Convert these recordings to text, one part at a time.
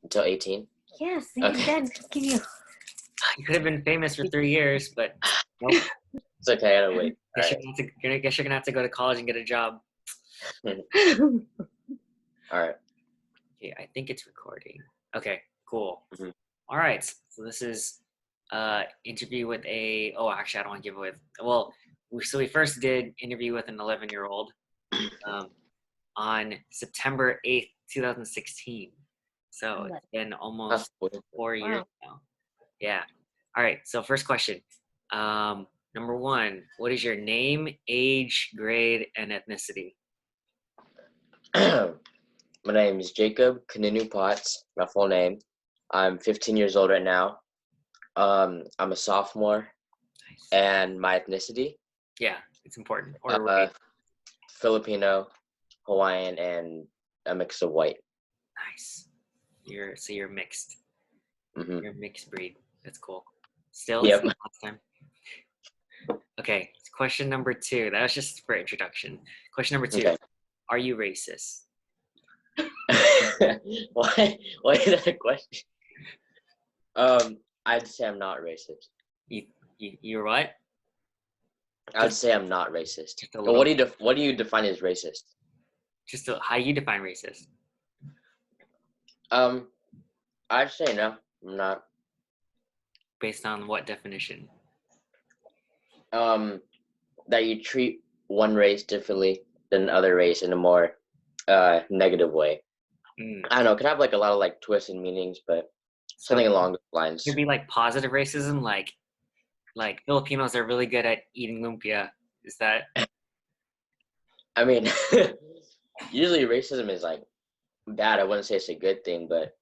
until 18? Yes, see, Okay. then can you? You could have been famous for 3 years, but nope. It's okay, I gotta wait. Guess Alright. you're gonna have to go to college and get a job. Alright. Okay, I think it's recording. Okay, cool. Mhm. All right, so this is interview with a. Oh, actually, I don't want to give away. Well, we first did interview with an 11-year-old on September 8th, 2016. So it's been almost 4 years now. Yeah. All right. So first question. Number one, what is your name, age, grade, and ethnicity? My name is Jacob Kaninu Potts, my full name. I'm 15 years old right now. I'm a sophomore. Nice. And my ethnicity? Yeah, it's important. Or Filipino, Hawaiian, and a mix of white. Nice. You're mixed. Mm-hmm. You're a mixed breed. That's cool. Still, Yep. last time. Okay, question number two. That was just for introduction. Question number two. Okay. Are you racist? Why is that a question? I'd say I'm not racist. You're what? I'd say I'm not racist. Just a But little. what do you define as racist? How you define racist? I'd say no, I'm not. Based on what definition? That you treat one race differently than another race in a more negative way. I don't know. It could have like a lot of like twists and meanings, but something along those lines. Could be like positive racism, like Filipinos are really good at eating lumpia. Is that? I mean, usually racism is like bad. I wouldn't say it's a good thing, but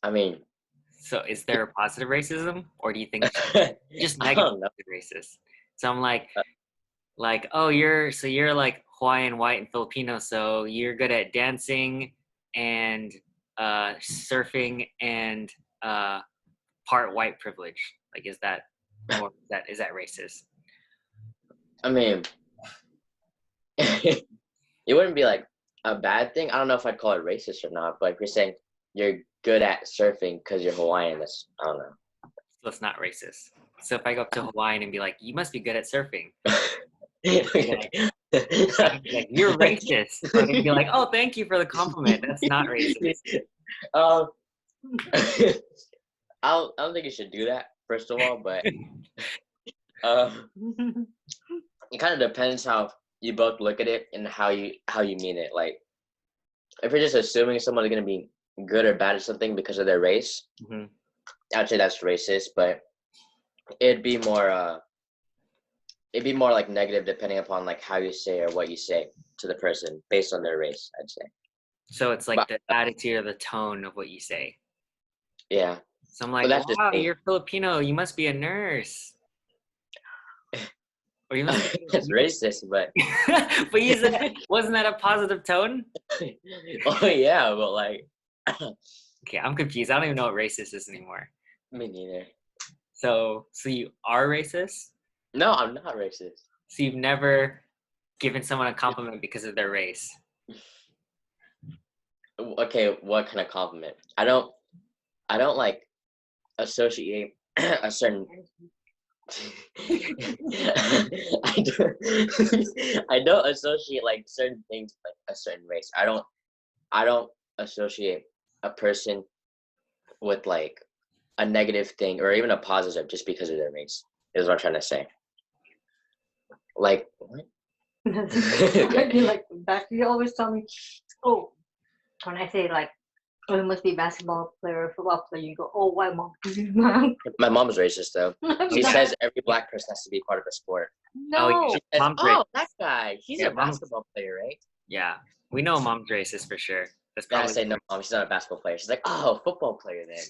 I mean. So is there a positive racism, or do you think it's just negative racist? So I'm like, oh, you're like Hawaiian, white, and Filipino, so you're good at dancing and surfing and part white privilege. Like, is that racist? I mean, it wouldn't be like a bad thing. I don't know if I'd call it racist or not, but if you're saying you're good at surfing because you're Hawaiian, that's, I don't know. So it's not racist. So if I go up to Hawaiian and be like, you must be good at surfing. Like, you're racist. Or they'd be like, oh, thank you for the compliment. That's not racist. I don't think you should do that, first of all, but it kind of depends how you both look at it and how you mean it. Like, if you're just assuming someone's gonna be good or bad at something because of their race, I'd say that's racist. But it'd be more like negative depending upon like how you say or what you say to the person based on their race, I'd say. So it's like the attitude or the tone of what you say. Yeah. So I'm like, wow, you're Filipino. You must be a nurse. Or you must be that's racist, but. But you said, wasn't that a positive tone? Oh yeah, but like. Okay, I'm confused. I don't even know what racist is anymore. Me neither. So you are racist? No, I'm not racist. So you've never given someone a compliment because of their race? Okay, what kind of compliment? I don't like associate a certain. I don't associate like certain things with like a certain race. I don't associate a person with like a negative thing or even a positive just because of their race, is what I'm trying to say. Like what? Like that, you always tell me, oh, when I say like, oh, you must be a basketball player or football player, you go, oh, why, mom? My mom's racist though. She says every black person has to be part of a sport. No. Oh, She says, oh, that guy, he's a basketball player, right? Yeah, we know mom's racist for sure. That's probably. I say no, mom. She's not a basketball player. She's like, oh, football player then.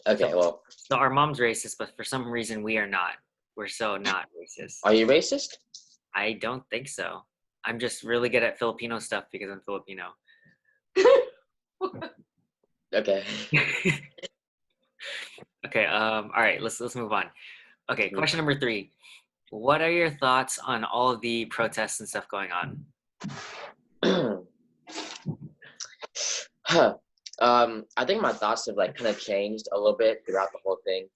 Okay, well. So our mom's racist, but for some reason we are not. We're so not racist. Are you racist? I don't think so. I'm just really good at Filipino stuff because I'm Filipino. Okay. Okay. All right. Let's move on. Okay. Question number 3. What are your thoughts on all of the protests and stuff going on? I think my thoughts have like kind of changed a little bit throughout the whole thing.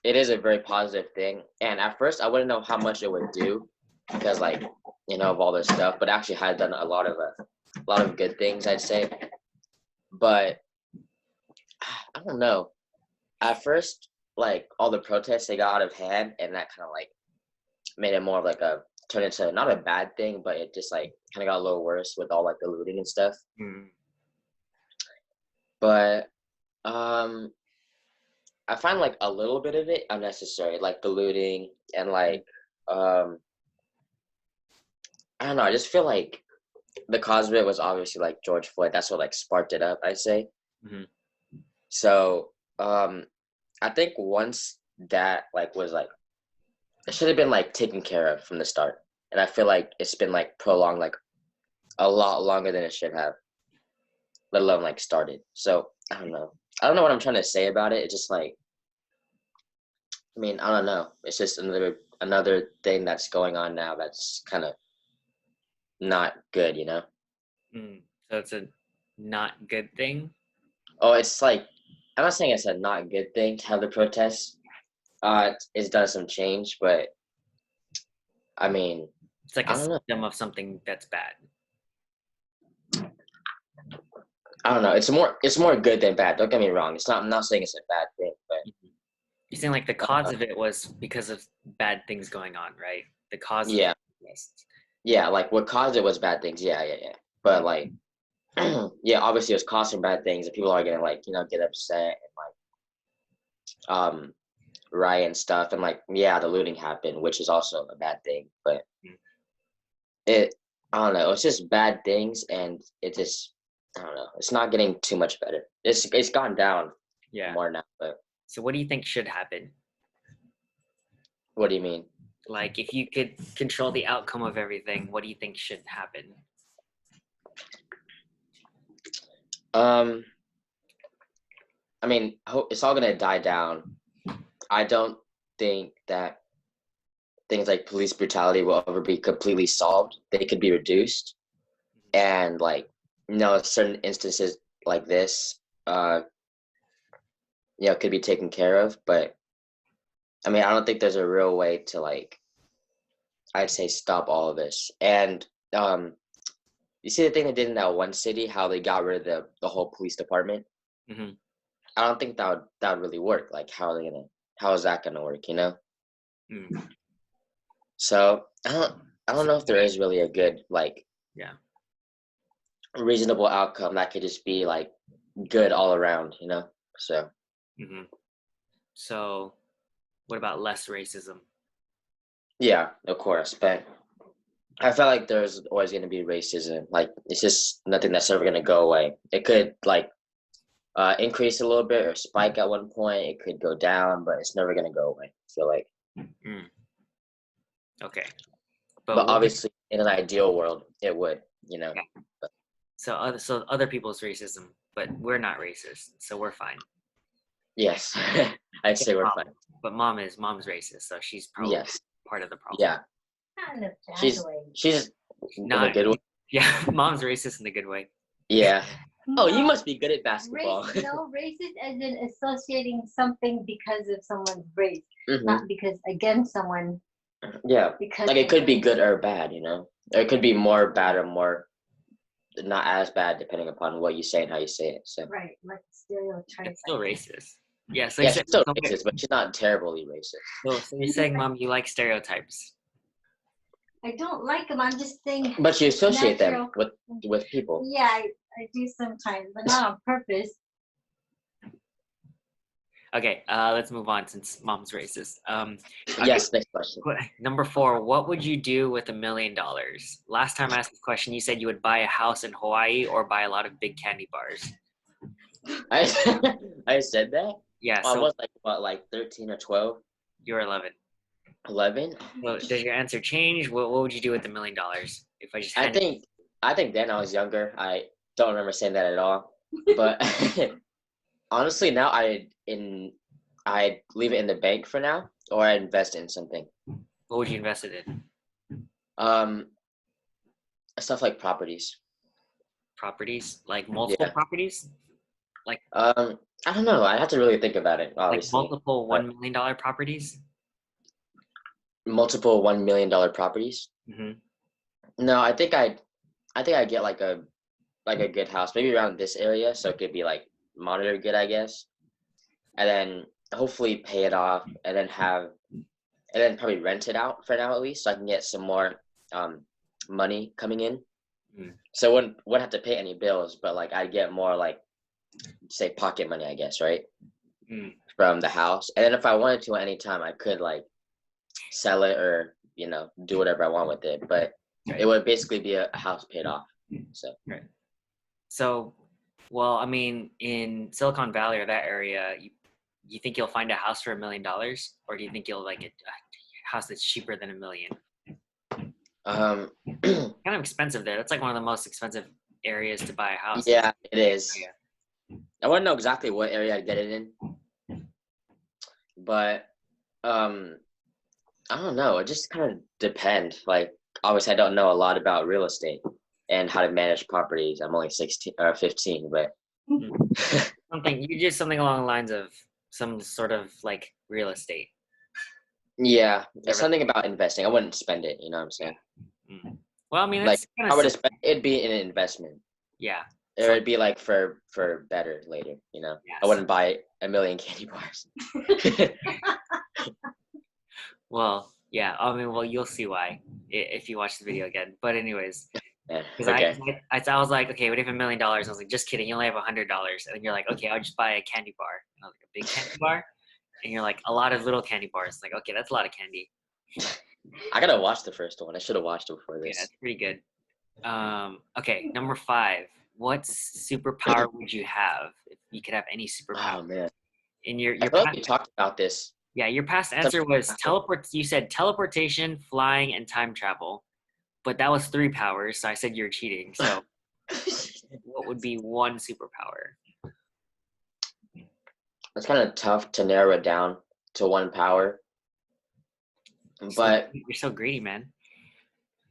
It is a very positive thing, and at first I wouldn't know how much it would do because like of all this stuff, but actually has done a lot of good things, I'd say. But I don't know. At first, like all the protests, they got out of hand, and that kind of like made it more of like a turn into not a bad thing, but it just like kind of got a little worse with all like the looting and stuff. But I find like a little bit of it unnecessary, like the looting and like I don't know. I just feel like the cause of it was obviously like George Floyd. That's what like sparked it up, I say. So I think once that like was like it should have been like taken care of from the start, and I feel like it's been like prolonged like a lot longer than it should have, let alone like started. So I don't know. I don't know what I'm trying to say about it. It's just like I mean I don't know. It's just another thing that's going on now that's kind of not good, So it's a not good thing. Oh, it's like I'm not saying it's a not good thing to have the protests. It's done some change, but I mean, It's like I a don't know. symptom of something that's bad. I don't know. It's more good than bad. Don't get me wrong. It's not. I'm not saying it's a bad thing, but You're saying like the cause of it was because of bad things going on, right? The cause yeah, of it. yeah. Like what caused it was bad things. Yeah, yeah, yeah. But like, yeah, obviously it was causing bad things, and people are gonna like get upset and like riot and stuff, and like yeah, the looting happened, which is also a bad thing. But it, I don't know. It's just bad things, and it just I don't know. It's not getting too much better. It's gone down more now. But So what do you think should happen? what do you mean? Like if you could control the outcome of everything, what do you think should happen? I mean, it's all gonna die down. I don't think that things like police brutality will ever be completely solved. They could be reduced, and like certain instances like this, could be taken care of. But I mean, I don't think there's a real way to like, I'd say, stop all of this. And you see the thing they did in that one city, how they got rid of the whole police department. I don't think that would really work. Like, how is that gonna work? So I don't know if there is really a good like reasonable outcome that could just be like good all around. So. So, what about less racism? Yeah, of course, but I felt like there's always going to be racism. Like it's just nothing that's ever going to go away. It could like increase a little bit or spike at one point. It could go down, but it's never going to go away. I feel like. Okay, but obviously, in an ideal world, it would. Yeah. So other people's racism, but we're not racist, so we're fine. Yes, I'd say we're fine. But mom's racist, so she's probably part of the problem. Yeah. Not in a bad way. She's not in a good way. Yeah, mom's racist in a good way. Yeah. Oh, you must be good at basketball. Racist as in associating something because of someone's race, not because against someone. Yeah. Because like it could be good or bad, Or it could be more bad or more not as bad depending upon what you say and how you say it. So right, like stereotypes. It's still racist. Yeah, so she's still racist, but she's not terribly racist. So you're saying, Mom, you like stereotypes? I don't like them. I'm just saying. But you associate them with people. Yeah, I do sometimes, but not on purpose. Okay, let's move on since Mom's racist. Okay. Yes, next question. Number 4, what would you do with $1 million? Last time I asked this question, you said you would buy a house in Hawaii or buy a lot of big candy bars. I said that? Yeah. I was like, what, like 13 or 12? You were 11. 11? Well, does your answer change? What would you do with $1 million? If I just I think then I was younger. I don't remember saying that at all. But honestly, now I'd leave it in the bank for now, or I'd invest in something. What would you invest it in? Stuff like properties. properties, like multiple properties, like I don't know. I have to really think about it, like obviously. multiple But $1 million properties. multiple $1 million properties. No, I think I get like a good house, maybe around this area, so it could be like monitor good, I guess, and then hopefully pay it off, and then probably rent it out for now at least, so I can get some more money coming in. So I wouldn't have to pay any bills, but like I'd get more like say pocket money, I guess, right, from the house. And then if I wanted to at any time, I could like sell it or do whatever I want with it. But it would basically be a house paid off. So. Right. So, well, I mean, in Silicon Valley or that area, you think you'll find a house for $1 million, or do you think you'll like a house that's cheaper than $1 million? Kind of expensive there. That's like one of the most expensive areas to buy a house. Yeah, it is. Yeah. I wouldn't know exactly what area I'd get it in, but I don't know. It just kind of depends. Like, obviously, I don't know a lot about real estate and how to manage properties. I'm only 16 or 15, but something along the lines of some sort of like real estate. Yeah, it's something about investing. I wouldn't spend it. You know what I'm saying? Well, I mean, like I would spend. It'd be an investment. Yeah. Or it'd be like for better later. You know, yes. I wouldn't buy 1 million candy bars. Well, yeah. I mean, well, you'll see why if you watch the video again. But anyways, because okay. I was like, okay, what if $1 million? I was like, just kidding. You only have $100, and then you're like, okay, I'll just buy a candy bar. And I was like, a big candy bar, and you're like, a lot of little candy bars. Like, okay, that's a lot of candy. I gotta watch the first one. I should have watched it before this. Yeah, it's pretty good. Okay, number 5. What superpower would you have if you could have any superpower? Oh man. In your I feel like we talked about this. Yeah, your past answer was teleport. You said teleportation, flying, and time travel, but that was 3 powers. So I said you're cheating. So, what would be one superpower? It's kind of tough to narrow it down to one power. But you're so greedy, man.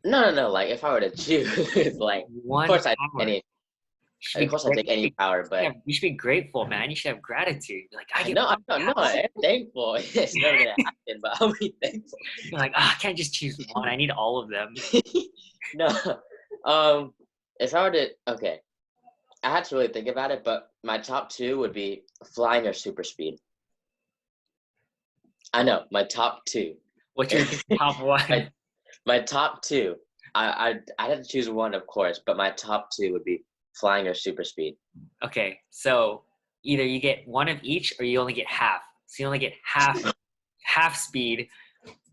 No. Like if I were to choose, like one of course I'd any. Of course, I'll take any power, but you should be grateful, man. You should have gratitude. Like no, I'm thankful. It's never gonna happen, but I'll be thankful. You're like, I can't just choose one. I need all of them. No, if I were to, okay, I had to really think about it, but my top 2 would be flying or super speed. I know my top 2. What's your top 1? My top 2. I'd have to choose one, of course, but my top 2 would be flying or super speed. Okay, so either you get one of each, or you only get half. So you only get half speed,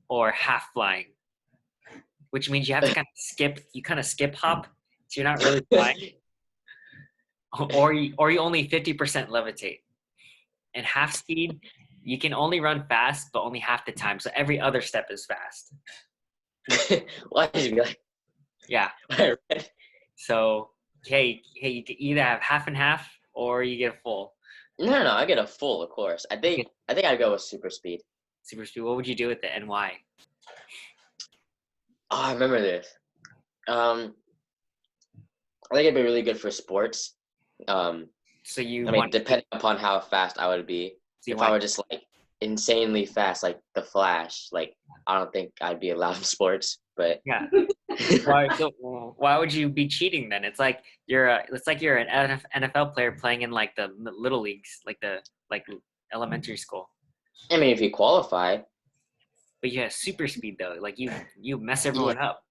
or half flying, which means you have to kind of skip hop, so you're not really flying, or you only 50% levitate, and half speed. You can only run fast, but only half the time. So every other step is fast. Why did you be like? Yeah. So, hey, you can either have half and half, or you get a full. No, I get a full, of course. I think I'd go with super speed. Super speed. What would you do with it, and why? Oh, I remember this. I think it'd be really good for sports. Depending upon how fast I would be. If I were just like insanely fast, like the Flash, like I don't think I'd be allowed in sports. But yeah, why would you be cheating then? It's like you're an NFL player playing in like the little leagues, like elementary school. I mean, if you qualify. But you have super speed though. Like you mess everyone up.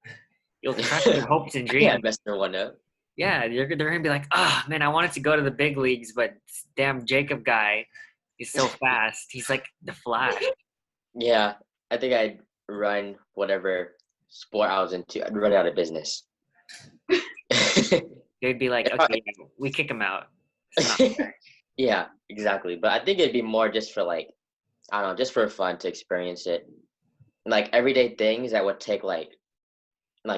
You'll crush their hopes and dreams. Yeah, mess everyone up. Yeah, they're gonna be like, man, I wanted to go to the big leagues, but damn Jacob guy. He's so fast. He's like the Flash. Yeah, I think I'd run whatever sport I was into. I'd run out of business. They'd be like, okay, we kick him out. Yeah, exactly. But I think it'd be more just for like, I don't know, just for fun to experience it. Like everyday things that would take like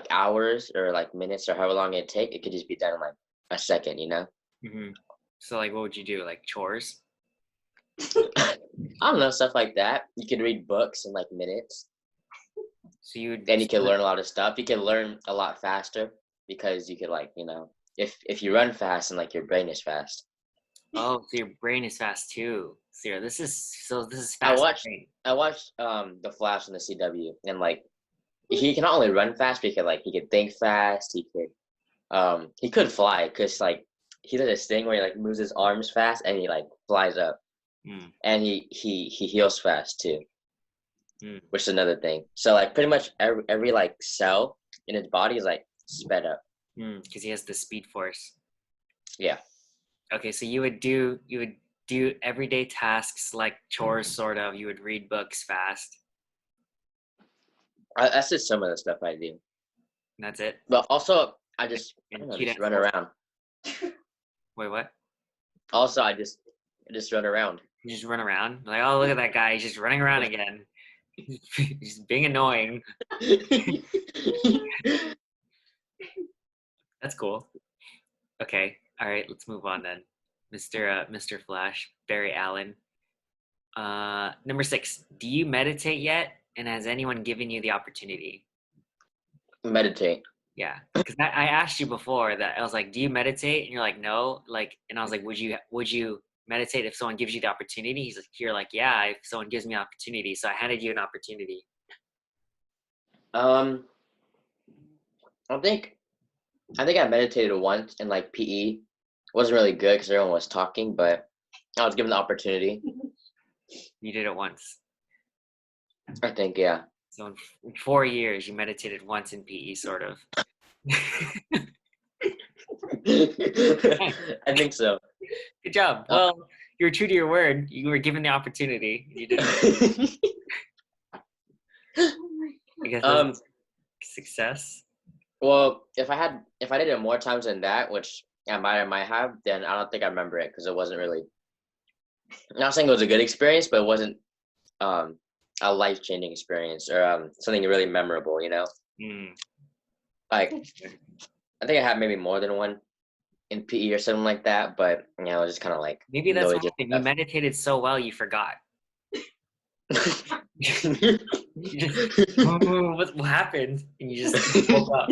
hours or like minutes or however long it'd take, it could just be done in like a second, you know? Mm-hmm. So like, what would you do? Like chores? I don't know, stuff like that. You could read books in like minutes. So you could learn a lot of stuff. You could learn a lot faster because you could like, if you run fast and like your brain is fast. Oh, so your brain is fast too. So this is I fast watched brain. I watched the Flash on the CW, and like he can not only run fast, but he could think fast. He could fly because like he does this thing where he like moves his arms fast and he like flies up, and he heals fast too, which is another thing. So like pretty much every like cell in his body is like sped up. Because he has the speed force. Yeah. Okay, so you would do everyday tasks like chores, sort of. You would read books fast. That's just some of the stuff I do. And that's it. But also, I just run around. Wait, what? Also, I just run around. You just run around? Like, oh, look at that guy. He's just running around again. He's being annoying. That's cool. Okay. All right. Let's move on then. Mr. Flash, Barry Allen. Number 6. Do you meditate yet? And has anyone given you the opportunity? Meditate. Yeah, because I asked you before that I was like, do you meditate? And you're like, no. Like, and I was like, would you meditate if someone gives you the opportunity? You're like, yeah, if someone gives me an opportunity. So I handed you an opportunity. I think I meditated once in like PE. It wasn't really good because everyone was talking, but I was given the opportunity. You did it once. I think, yeah. So in 4 years, you meditated once in PE, sort of. I think so. Good job. Well, you were true to your word. You were given the opportunity. You did it. I guess that's success. Well, if I did it more times than that, which I might have, then I don't think I remember it because it wasn't really. I'm not saying it was a good experience, but it wasn't a life-changing experience or something really memorable, you know. Like I think I had maybe more than one in PE or something like that, but you know, just kind of like maybe that's what happened. You meditated so well you forgot. What happened? And you just woke up.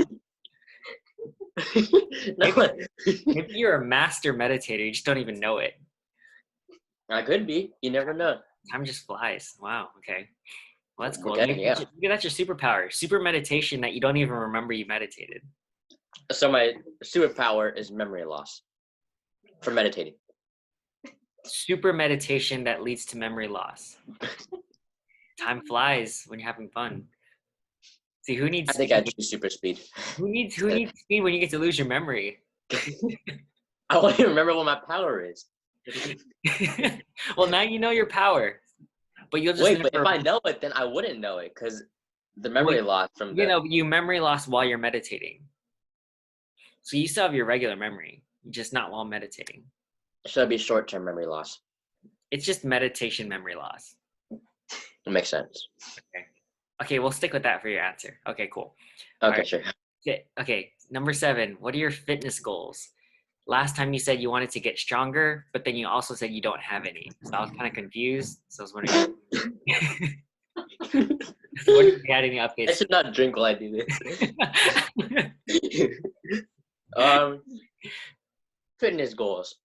Maybe you're a master meditator. You just don't even know it. I could be. You never know. Time just flies. Wow. Okay. Well, that's cool. Okay, Maybe that's your superpower. Super meditation that you don't even remember you meditated. So my superpower is memory loss for meditating. Super meditation that leads to memory loss. Time flies when you're having fun. See, who needs? I think I choose super speed. Who needs speed when you get to lose your memory? I won't even remember what my power is. Well, now you know your power, but you'll just wait. But if I know it, then I wouldn't know it because the memory loss from you memory loss while you're meditating. So you still have your regular memory, just not while meditating. Should be short-term memory loss. It's just meditation memory loss. It makes sense. Okay, we'll stick with that for your answer. Okay, cool. Okay, right. Sure. Okay, number 7. What are your fitness goals? Last time you said you wanted to get stronger, but then you also said you don't have any. So I was kind of confused. So I was wondering if you had any updates. I should not drink while I do this. Fitness goals.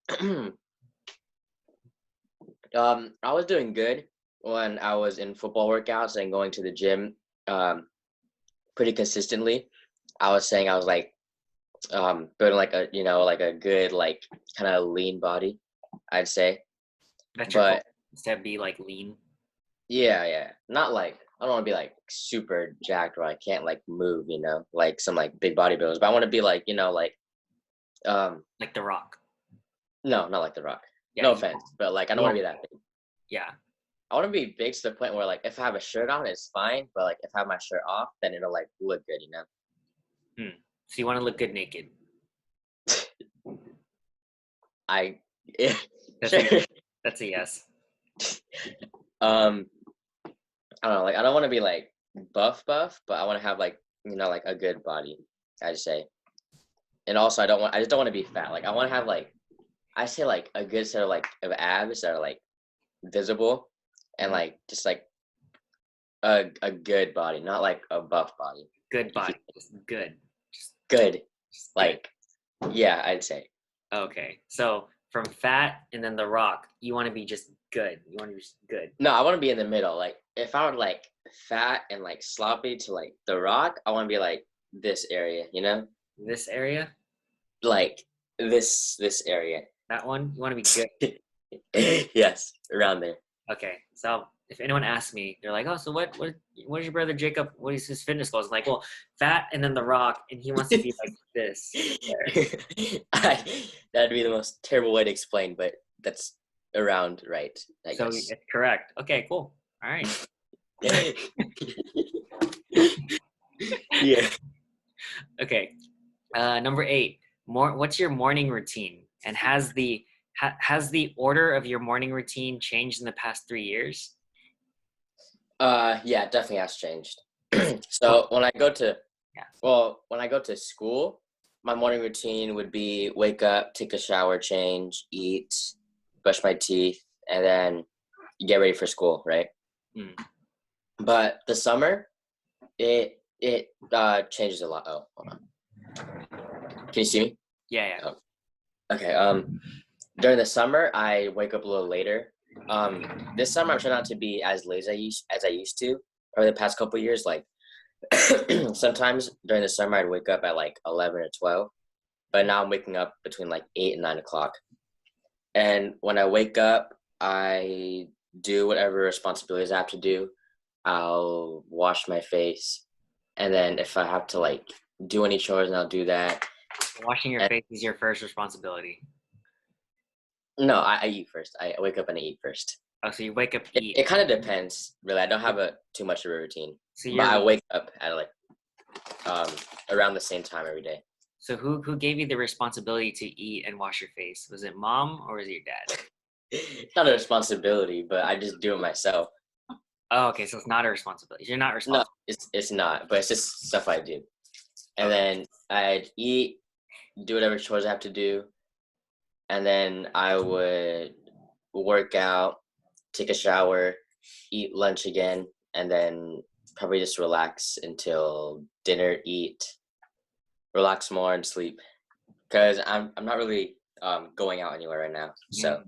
I was doing good when I was in football workouts and going to the gym pretty consistently. I was saying I was like building like a a good like kind of lean body, I'd say. That's your goal, to be like lean. Yeah. Not like I don't want to be like super jacked where I can't like move, you know, like some like big bodybuilders. But I want to be like, you know, like The Rock. No, not like The Rock. Yeah, no offense, but like I don't want to be that big. Yeah. I want to be big to the point where like if I have a shirt on, it's fine, but like if I have my shirt off, then it'll like look good, you know. So you want to look good naked? That's a yes. I don't know, like I don't want to be like buff, but I want to have like, you know, like a good body, I'd say. And also I just don't want to be fat. Like I want to have like, I say like a good set of like of abs that are like visible and like just like a good body, not like a buff body. Good body. Just good. Good. Like Yeah, I'd say. Okay, so from fat and then The Rock, you want to be just good. You want to be just good. No, I want to be in the middle. Like if I were like fat and like sloppy to like The Rock, I want to be like this area, you know? This area, Like this area. that one, you want to be good. Yes, around there. Okay, so if anyone asks me, they're like, "Oh, so what is your brother Jacob? What is his fitness goals?" I'm like, well, fat and then The Rock, and he wants to be like this. That'd be the most terrible way to explain, but that's around right, I So guess. it's correct. Okay, cool. All right. Yeah. Okay. Number 8. What's your morning routine? And has the order of your morning routine changed in the past 3 years? Yeah, it definitely has changed. So when I go to school, my morning routine would be wake up, take a shower, change, eat, brush my teeth, and then get ready for school, right? Mm. But the summer, it changes a lot. Oh, hold on. Can you see me? Yeah. Oh. Okay. During the summer, I wake up a little later. This summer I'm trying not to be as lazy as I used to over the past couple of years. Like sometimes during the summer I'd wake up at like 11 or 12, but now I'm waking up between like 8 and 9 o'clock. And when I wake up, I do whatever responsibilities I have to do. I'll wash my face, and then if I have to like do any chores, and I'll do that. Washing your And, face is your first responsibility. no, I eat first. I wake up and I eat first. Oh, so you wake up, It, eat. it kind of depends, really. I don't have too much of a routine, So but I you're wake up at like around the same time every day. so who gave you the responsibility to eat and wash your face? Was it mom or was it your dad? It's not a responsibility, but I just do it myself. Oh, okay, so it's not a responsibility. You're not No, responsible. it's not, but it's just stuff I do. And Okay. then I'd eat, do whatever chores I have to do, and then I would work out, take a shower, eat lunch again, and then probably just relax until dinner, eat, relax more, and sleep. Because I'm not really going out anywhere right now. So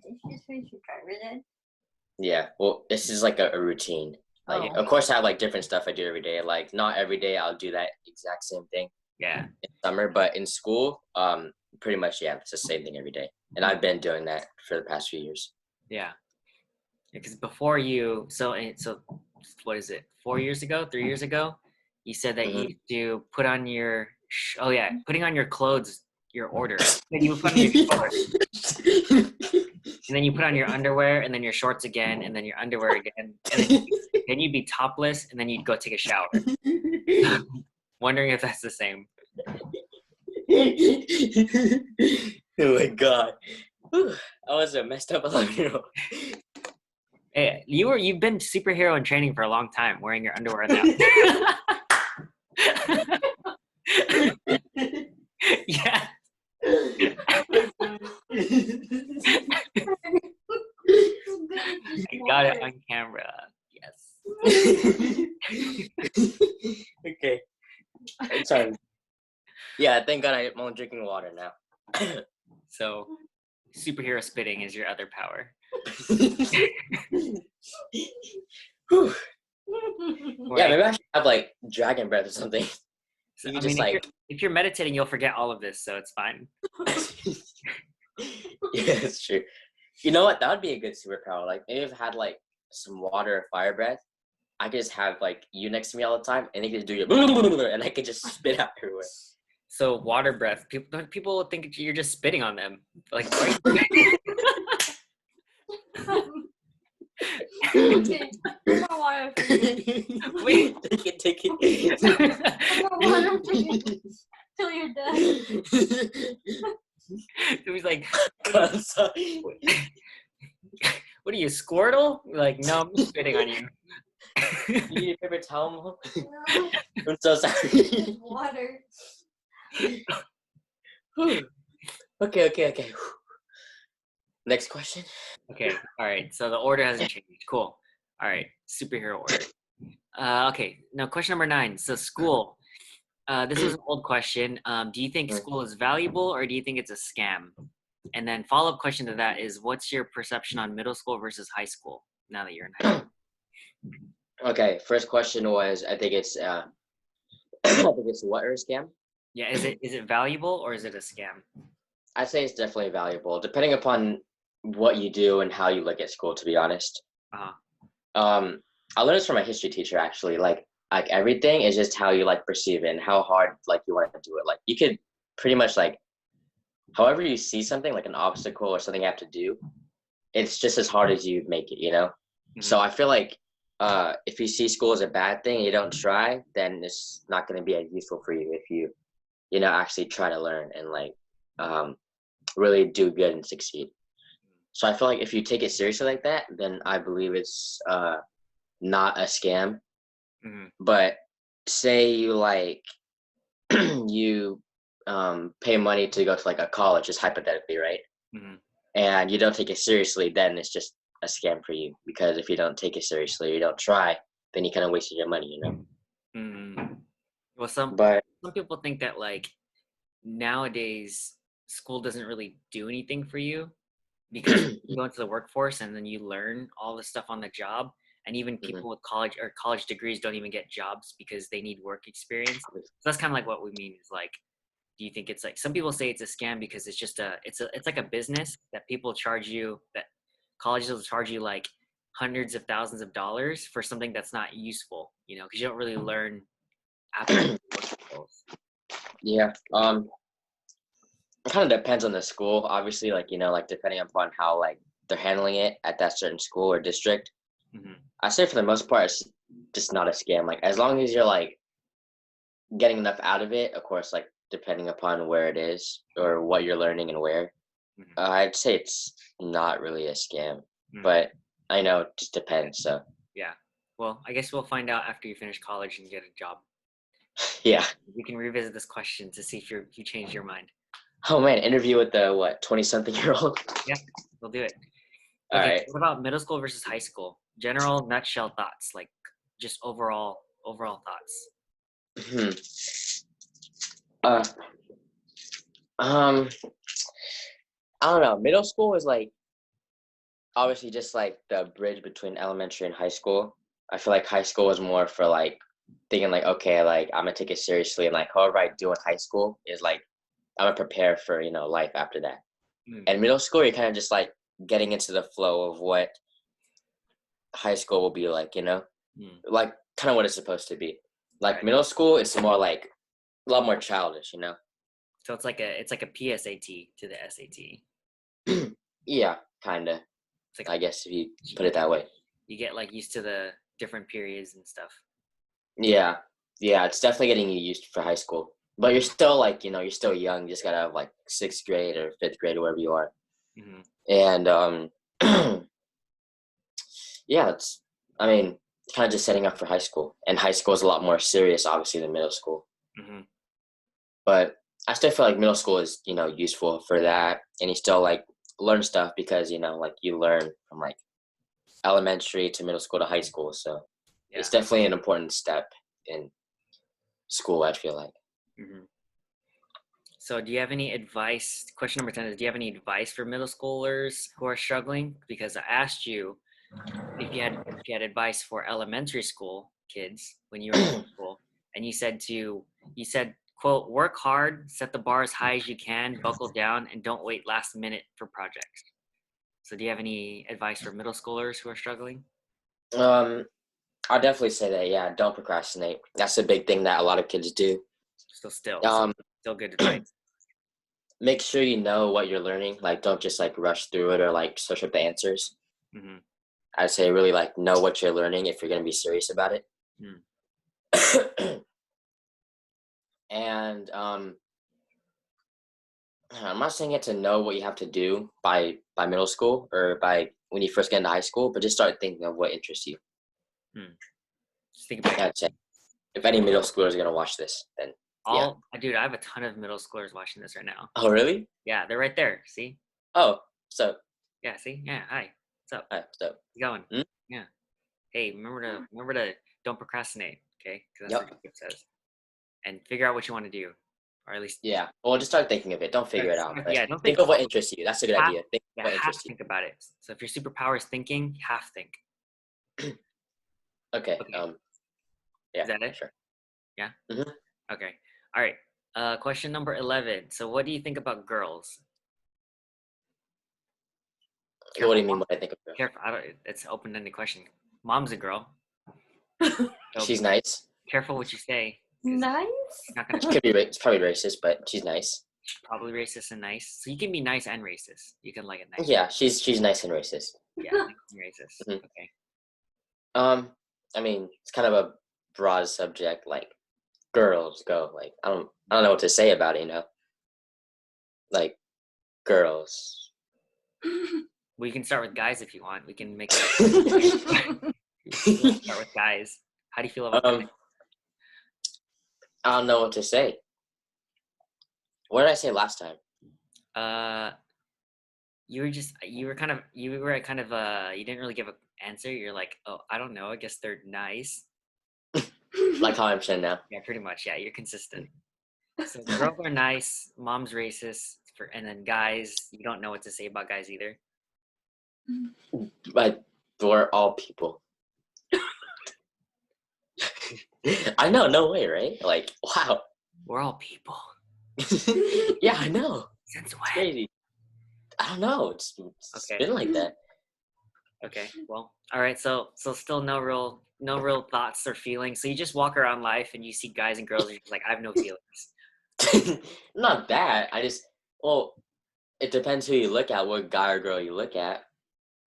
yeah, well, this is like a routine. Like, Oh. of course, I have like different stuff I do every day. Like, not every day I'll do that exact same thing Yeah. in summer, but in school, pretty much, yeah, it's the same thing every day. And I've been doing that for the past few years. Yeah. Because before you, so what is it? 4 years ago, 3 years ago, you said that you used to put on your, putting on your clothes, your order. Then you would put on your shorts, and then you put on your underwear, and then your shorts again, and then your underwear again, and then you'd be topless, and then you'd go take a shower. Wondering if that's the same. Oh my god. Whew. I was a messed up 11-year-old. Hey, you've been superhero in training for a long time, wearing your underwear now. Yeah. I got it on camera. Yes. Okay. Sorry. Yeah, thank God I'm only drinking water now. So, superhero spitting is your other power. Whew. Right. Yeah, maybe I should have like dragon breath or something. So, You I just mean, like if you're meditating, you'll forget all of this, so it's fine. yeah, that's true. You know what? That would be a good superpower. Like maybe if I had like some water or fire breath, I could just have like you next to me all the time, and you could do your and I could just spit out everywhere. So water breath, people will think you're just spitting on them. Like, right? Okay, no more water for you. Wait. Take it. No more water for you till you're done. It was like, I'm sorry. what are you, Squirtle? Like, no, I'm spitting on you. You need a paper towel, Mom? No, I'm so sorry. just water. Okay. Next question. Okay, all right. So the order hasn't changed. Cool. All right, superhero order. Okay, now question number 9. So school. This was an old question. Do you think Mm. school is valuable or do you think it's a scam? And then follow-up question to that is, what's your perception on middle school versus high school now that you're in high school? Okay, first question was I think it's I think it's what or a scam? Yeah, is it valuable or is it a scam? I'd say it's definitely valuable, depending upon what you do and how you look at school, to be honest. Uh-huh. I learned this from a history teacher actually. Like everything is just how you like perceive it and how hard like you want to do it. Like you could pretty much like however you see something like an obstacle or something you have to do, it's just as hard as you make it, you know? So Mhm. I feel like if you see school as a bad thing and you don't try, then it's not going to be as useful for you if you know actually try to learn and like um, really do good and succeed. So I feel like if you take it seriously like that, then I believe it's not a scam. Mhm. But say you like you pay money to go to like a college, just hypothetically, right? Mhm. And you don't take it seriously, then it's just a scam for you. Because if you don't take it seriously, or you don't try, then you kind of wasted your money, you know. Mhm. Well, some people think that like nowadays school doesn't really do anything for you because you go into the workforce and then you learn all the stuff on the job. And even Mhm. people with college degrees don't even get jobs because they need work experience. So that's kind of like what we mean is like, do you think it's like some people say it's a scam because it's just it's like a business that people charge you that colleges will charge you like hundreds of thousands of dollars for something that's not useful, because you don't really learn application work skills. Yeah. It kind of depends on the school, obviously. Like you know, like depending upon how like they're handling it at that certain school or district. Hmm. I say for the most part, it's just not a scam. Like as long as you're like getting enough out of it, of course, like depending upon where it is or what you're learning and where, Hmm. I'd say it's not really a scam. Hmm. But I know it just depends. So Yeah. Well, I guess we'll find out after you finish college and get a job. yeah. We can revisit this question to see if you changed your mind. Oh man, interview with the what 20-something-year-old. Yeah, we'll do it. All Okay, right. what about middle school versus high school? General nutshell thoughts, like just overall thoughts. Hmm. Uh, um, I don't know. Middle school is like obviously just like the bridge between elementary and high school. I feel like high school was more for like thinking like, okay, like I'm gonna take it seriously and like however I do in high school is like I'm gonna prepare for, you know, life after that. Mm, And middle school, you're kind of just like getting into the flow of what high school will be like, you know? mm. Like kind of what it's supposed to be. Like Right. middle school, it's more like a lot more childish, you know? So it's like a PSAT to the SAT. Yeah, kinda. It's like I guess if you put you it get that way. you get like used to the different periods and stuff. Yeah. Yeah, it's definitely getting you used for high school. But you're still like, you know, you're still young. You just gotta have like sixth grade or fifth grade or wherever you are. Mm-hmm. And yeah, it's I mean, kind of just setting up for high school. And high school is a lot more serious, obviously, than middle school. Mm-hmm. But I still feel like middle school is, you know, useful for that. And you still like learn stuff because, you know, like you learn from like elementary to middle school to high school. So it's Yeah. definitely an important step in school, I feel like. Mm-hmm. So do you have any advice? Question number 10 is, do you have any advice for middle schoolers who are struggling? Because I asked you if you had advice for elementary school kids when you were in middle school, and you said, quote, work hard, set the bar as high as you can, buckle down, and don't wait last minute for projects. So do you have any advice for middle schoolers who are struggling? um, I'll definitely say that, yeah, don't procrastinate. That's a big thing that a lot of kids do. Still Um, still good advice. make sure you know what you're learning. Like, don't just like rush through it or like search up the answers. Mm-hmm. I'd say really like know what you're learning if you're gonna be serious about Mm. it. And I'm not saying it to know what you have to do by middle school or by when you first get into high school, but just start thinking of what interests you. Mm. Just think about I'd say if any middle schoolers are gonna watch this, then yeah. dude, I have a ton of middle schoolers watching this right now. Oh really? Yeah, they're right there. See? Oh, so Yeah, see? Yeah, hi. What's up? so You going? hmm? Yeah. Hey, remember to don't procrastinate, okay? Because that's what Yep. Jacob says. and figure out what you want to do, or at least Yeah. Well, just start thinking of it. Don't figure it out. But yeah, don't think of what interests you. That's a good idea. Think of what have interests to you. think about it. So if your superpower is thinking, half think. Okay. Okay. Yeah. Is that it? Sure. Yeah. Mhm. Okay. All right. Question number 11. So what do you think about girls? What do you mean? What I think of her? Careful. It's an open-ended question. Mom's a girl. So She's nice. careful what you say. Nice. She's not gonna. It's probably racist, but she's nice. She's probably racist and nice. So you can be nice and racist. You can like a nice. Yeah, she's nice and racist. Yeah, nice and racist. Mhm. Okay. I mean, it's kind of a broad subject. Like, girls go. Like, I don't know what to say about it. Like, girls. Well, you can start with guys if you want. We can make it. Start with guys. How do you feel about guys? I don't know what to say. What did I say last time? You were kind of you didn't really give an answer. You're like, oh, I don't know. I guess they're nice. Like how I'm saying now. Yeah, pretty much. Yeah, you're consistent. So girls are nice. Mom's racist. And then guys, you don't know what to say about guys either. But we're all people. I know, no way, right? Like, wow. We're all people. Yeah, I know. Since when? It's crazy. I don't know. It's Okay. been like that. Okay. Well, all right. So still no real thoughts or feelings. So you just walk around life and you see guys and girls and you're just like, I have no feelings. Not that. Well, it depends who you look at, what guy or girl you look at.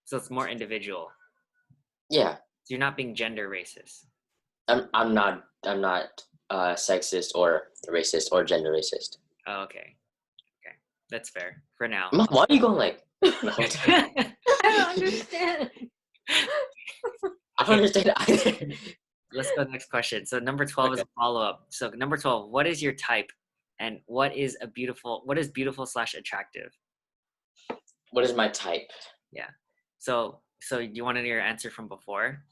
So it's more individual. Yeah. So you're not being gender racist. I'm not sexist or racist or gender racist. Oh, okay. Okay. That's fair for now. Mom, why are you going like the whole time? I don't understand. I don't understand either. Let's go to the next question. So number 12 is a follow-up. So number 12, what is your type? And what is beautiful / attractive? What is my type? Yeah. So you wanted your answer from before?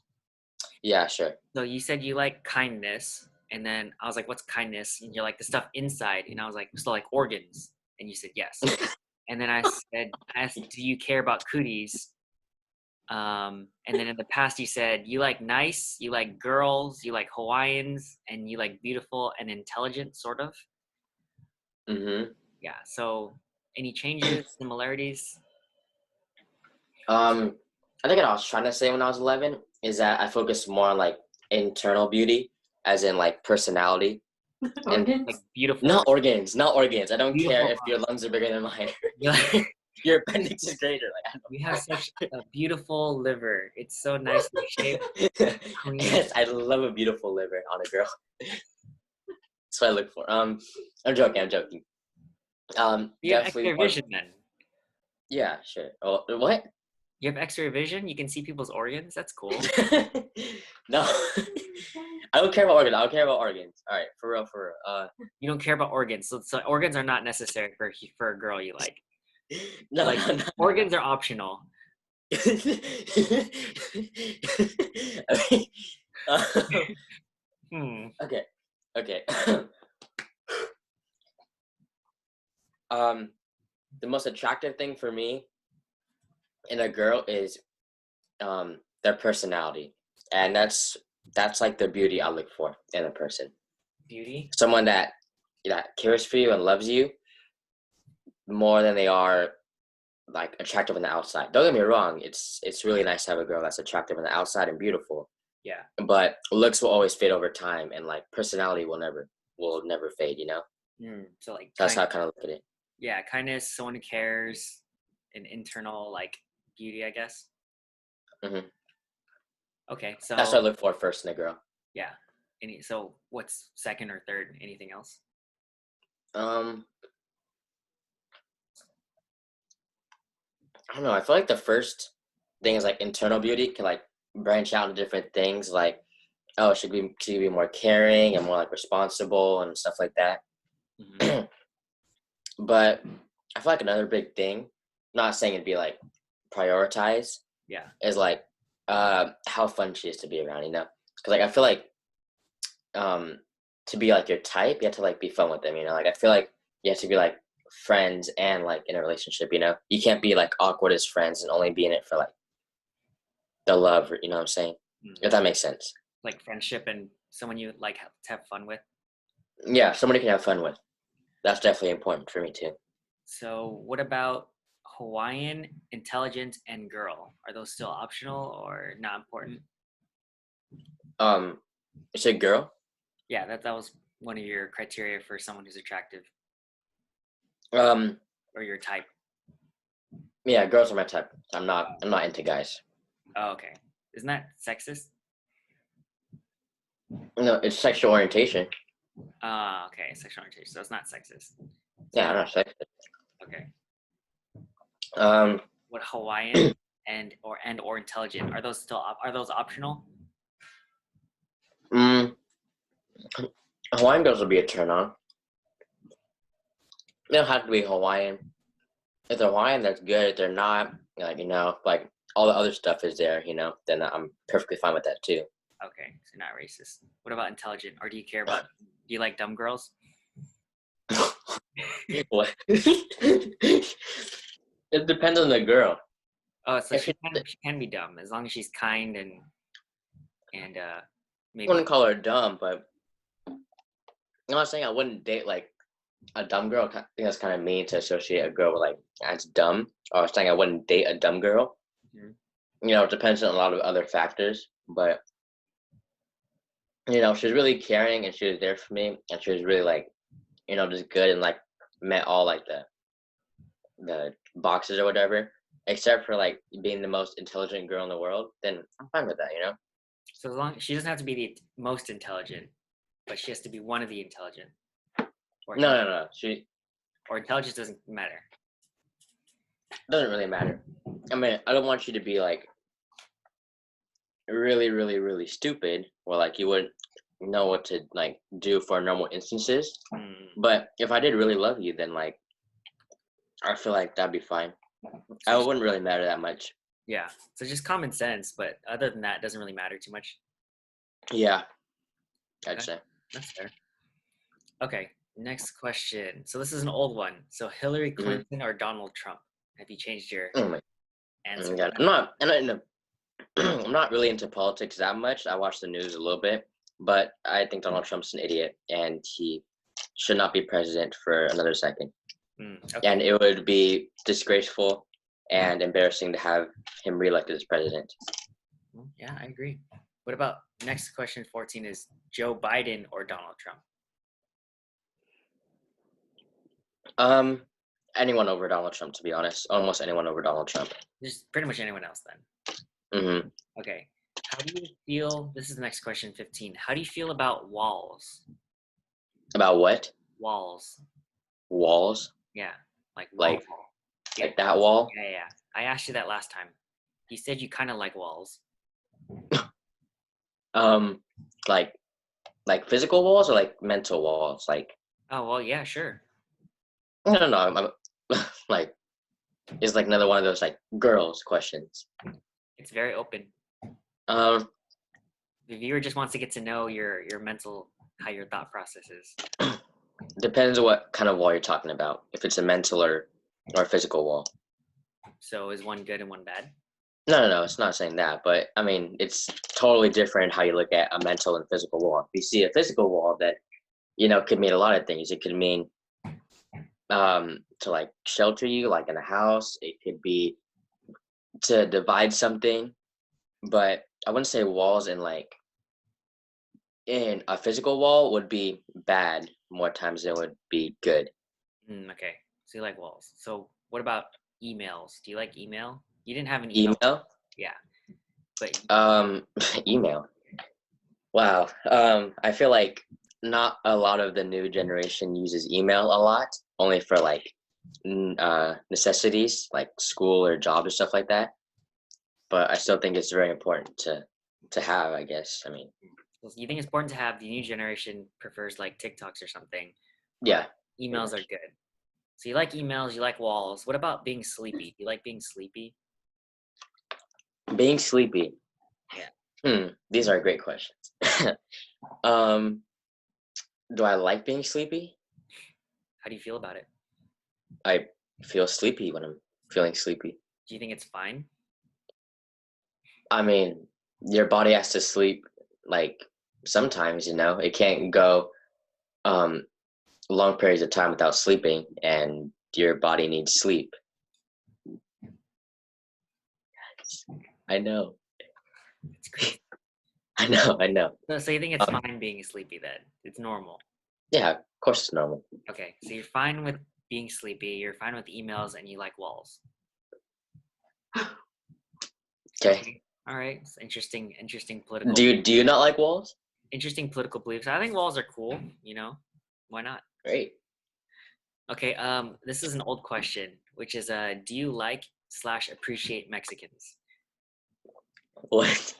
Yeah, sure. So you said you like kindness, and then I was like, what's kindness? And you're like, the stuff inside. And I was like, so like organs. And you said yes. And then I asked, do you care about cooties? And then in the past you said you like nice, you like girls, you like Hawaiians, and you like beautiful and intelligent, sort of. Mm-hmm. Yeah. So any changes, similarities? I think what I was trying to say when I was 11 is that I focus more on like internal beauty, as in like personality. Organs? Like beautiful. Not organs. I don't Beautiful care if your lungs are bigger than mine. Yeah. Your appendix is greater. Like, We have such a beautiful liver. It's so nicely shaped. Yes, I love a beautiful liver on a girl. That's what I look for. I'm joking. You have Definitely extra vision then. Yeah, sure. Oh, what? You have X-ray vision. You can see people's organs. That's cool. No, I don't care about organs. I don't care about organs. All right, for real. You don't care about organs. So organs are not necessary for a girl you like. No, Like no. organs are optional. Okay. The most attractive thing for me in a girl is their personality, and that's like the beauty I look for in a person. Beauty. Someone that cares for you and loves you more than they are like attractive on the outside. Don't get me wrong, it's really nice to have a girl that's attractive on the outside and beautiful. Yeah. But looks will always fade over time, and like personality will never fade. So like That's how I kind of look at it. Yeah, kindness, someone who cares, an internal like beauty, I guess. Mm-hmm. Okay, so that's what I look for first in a girl. Yeah. So what's second or third? Anything else? I don't know. I feel like the first thing is like internal beauty can like branch out into different things. Like, oh, should be more caring and more like responsible and stuff like that. Mm-hmm. But I feel like another big thing, not saying it'd be like prioritize, is like how fun she is to be around, Because like I feel like to be like your type, you have to like be fun with them, you know? Like I feel like you have to be like friends and like in a relationship, you know? You can't be like awkward as friends and only be in it for like the love, you know what I'm saying? If that makes sense. Like friendship and someone you like to have fun with. Yeah, somebody can have fun with. That's definitely important for me too. So what about Hawaiian, intelligent, and girl? Are those still optional or not important? It's a girl. Yeah, that was one of your criteria for someone who's attractive Um, or your type. yeah, girls are my type. I'm not into guys. Oh, okay. Isn't that sexist? No, it's sexual orientation. Okay, sexual orientation. So it's not sexist. Yeah, I'm not sexist. Okay. Um, What Hawaiian or intelligent, are those optional? Hawaiian girls will be a turn on. They don't have to be Hawaiian. If they're Hawaiian, that's good. If they're not, like, you know, like all the other stuff is there, you know, then I'm perfectly fine with that too. Okay, so not racist. What about intelligent? Or do you care about? Do you like dumb girls? What? It depends on the girl. Oh, so If she can be dumb as long as she's kind and I maybe. wouldn't call her dumb, but I'm not saying I wouldn't date like a dumb girl. I think that's kind of mean to associate a girl with like that's dumb. I was saying I wouldn't date a dumb girl. Mhm. You know, it depends on a lot of other factors, but you know, she was really caring and she was there for me, and she was really like, you know, just good and like met all like the boxes or whatever, except for like being the most intelligent girl in the world. Then I'm fine with that, you know. So as long she doesn't have to be the most intelligent, but she has to be one of the intelligent. Or No. She or intelligence doesn't matter. doesn't really matter. I mean, I don't want you to be like really, really, really stupid, or like you wouldn't know what to like do for normal instances. But if I did really love you, then like I feel like that'd be fine. I wouldn't really matter that much. Yeah, so just common sense, but other than that, it doesn't really matter too much. Yeah, I'd Okay. say. That's fair. Okay, next question. So this is an old one. So Hillary Clinton or Donald Trump? Have you changed your Oh my answer? God. I'm not really into politics that much. I watch the news a little bit, but I think Donald Trump's an idiot and he should not be president for another second. Okay. And it would be disgraceful and embarrassing to have him reelected as president. Yeah, I agree. What about next question 14 is Joe Biden or Donald Trump? Anyone over Donald Trump, to be honest. Almost anyone over Donald Trump. Just pretty much anyone else then. Mm-hmm. Okay. How do you feel? This is the next question 15. How do you feel about walls? About what? Walls. Walls? Yeah. Like Like, wall. like that wall? Yeah. I asked you that last time. You said you kind of like walls. Like physical walls or like mental walls? Like, Oh, well, yeah, sure. no. Like, it's like another one of those like girls questions. It's very open. Um, The viewer just wants to get to know your mental, how your thought process is. depends on what kind of wall you're talking about. If it's a mental or physical wall. So is one good and one bad? No, it's not saying that, but I mean, it's totally different how you look at a mental and physical wall. If you see a physical wall, that, you know, could mean a lot of things. It could mean to like shelter you, like in a house. It could be to divide something, but I wouldn't say walls in a physical wall would be bad more times than it would be good. Okay, so you like walls. So what about emails? Do you like email? You didn't have an Email? Yeah, but Email. Wow. I feel like not a lot of the new generation uses email a lot, only for like necessities like school or job or stuff like that. But I still think it's very important to have, I guess. I mean, you think it's important to have. The new generation prefers like TikToks or something. yeah. Emails are good. So you like emails, you like walls. What about being sleepy? Do you like being sleepy? Being sleepy. Yeah. These are great questions. Do I like being sleepy? How do you feel about it? I feel sleepy when I'm feeling sleepy. Do you think it's fine? I mean, your body has to sleep like sometimes, it can't go um long periods of time without sleeping, and your body needs sleep. I know. It's crazy. I know. So you think it's Um, fine being sleepy then? It's normal. yeah, of course it's normal. Okay, so you're fine with being sleepy, you're fine with emails, and you like walls. Okay. All right. It's interesting political Do you not like walls? beliefs. I think walls are cool, Why not? Great. Okay, this is an old question, which is do you like / appreciate Mexicans? What?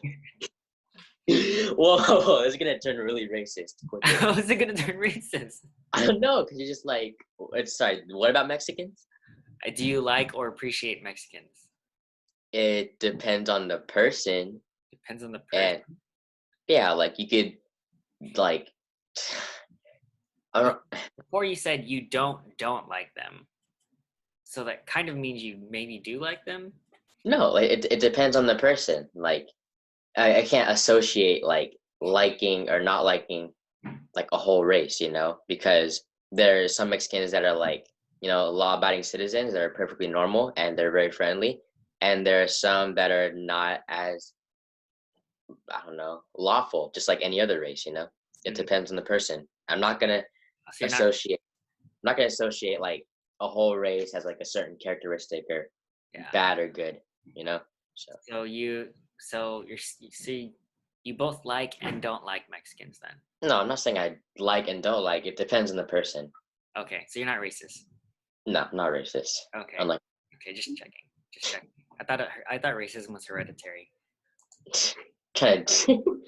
Whoa, it's gonna turn really racist quickly. How is it gonna turn racist? I don't know, because you're just like, sorry, what about Mexicans? Do you like or appreciate Mexicans? It depends on the person, Depends on the person. and yeah, like you could, like, I don't. Before you said you don't like them, so that kind of means you maybe do like them. No, like, it depends on the person. Like, I can't associate like liking or not liking like a whole race, because there's some Mexicans that are like, law-abiding citizens that are perfectly normal and they're very friendly, and there are some that are not as, I don't know, lawful, just like any other race. It depends on the person. So you're not. Associate. I'm not gonna associate like a whole race as like a certain characteristic or Yeah. bad or good. So So you both like and don't like Mexicans then. no, I'm not saying I like and don't like. It depends on the person. Okay, so you're not racist. No, not racist. Okay. Unlike Okay, just checking. Just checking. I thought racism was hereditary. trying to.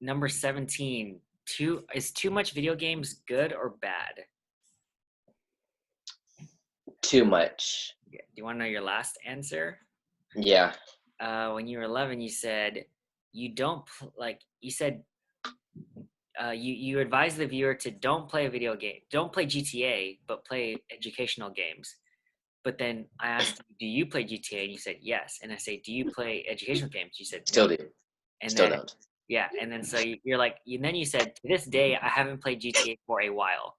Number 17. Is too much video games good or bad? Too much. Yeah. Do you want to know your last answer? Yeah. When you were 11, you said you don't you said you advised the viewer to don't play a video game, don't play GTA, but play educational games. But then I asked you, do you play GTA? And you said yes. And I say, do you play educational games? You said Still no. do. And Still then don't. yeah, and then so you're like, and then you said, to this day, I haven't played GTA for a while.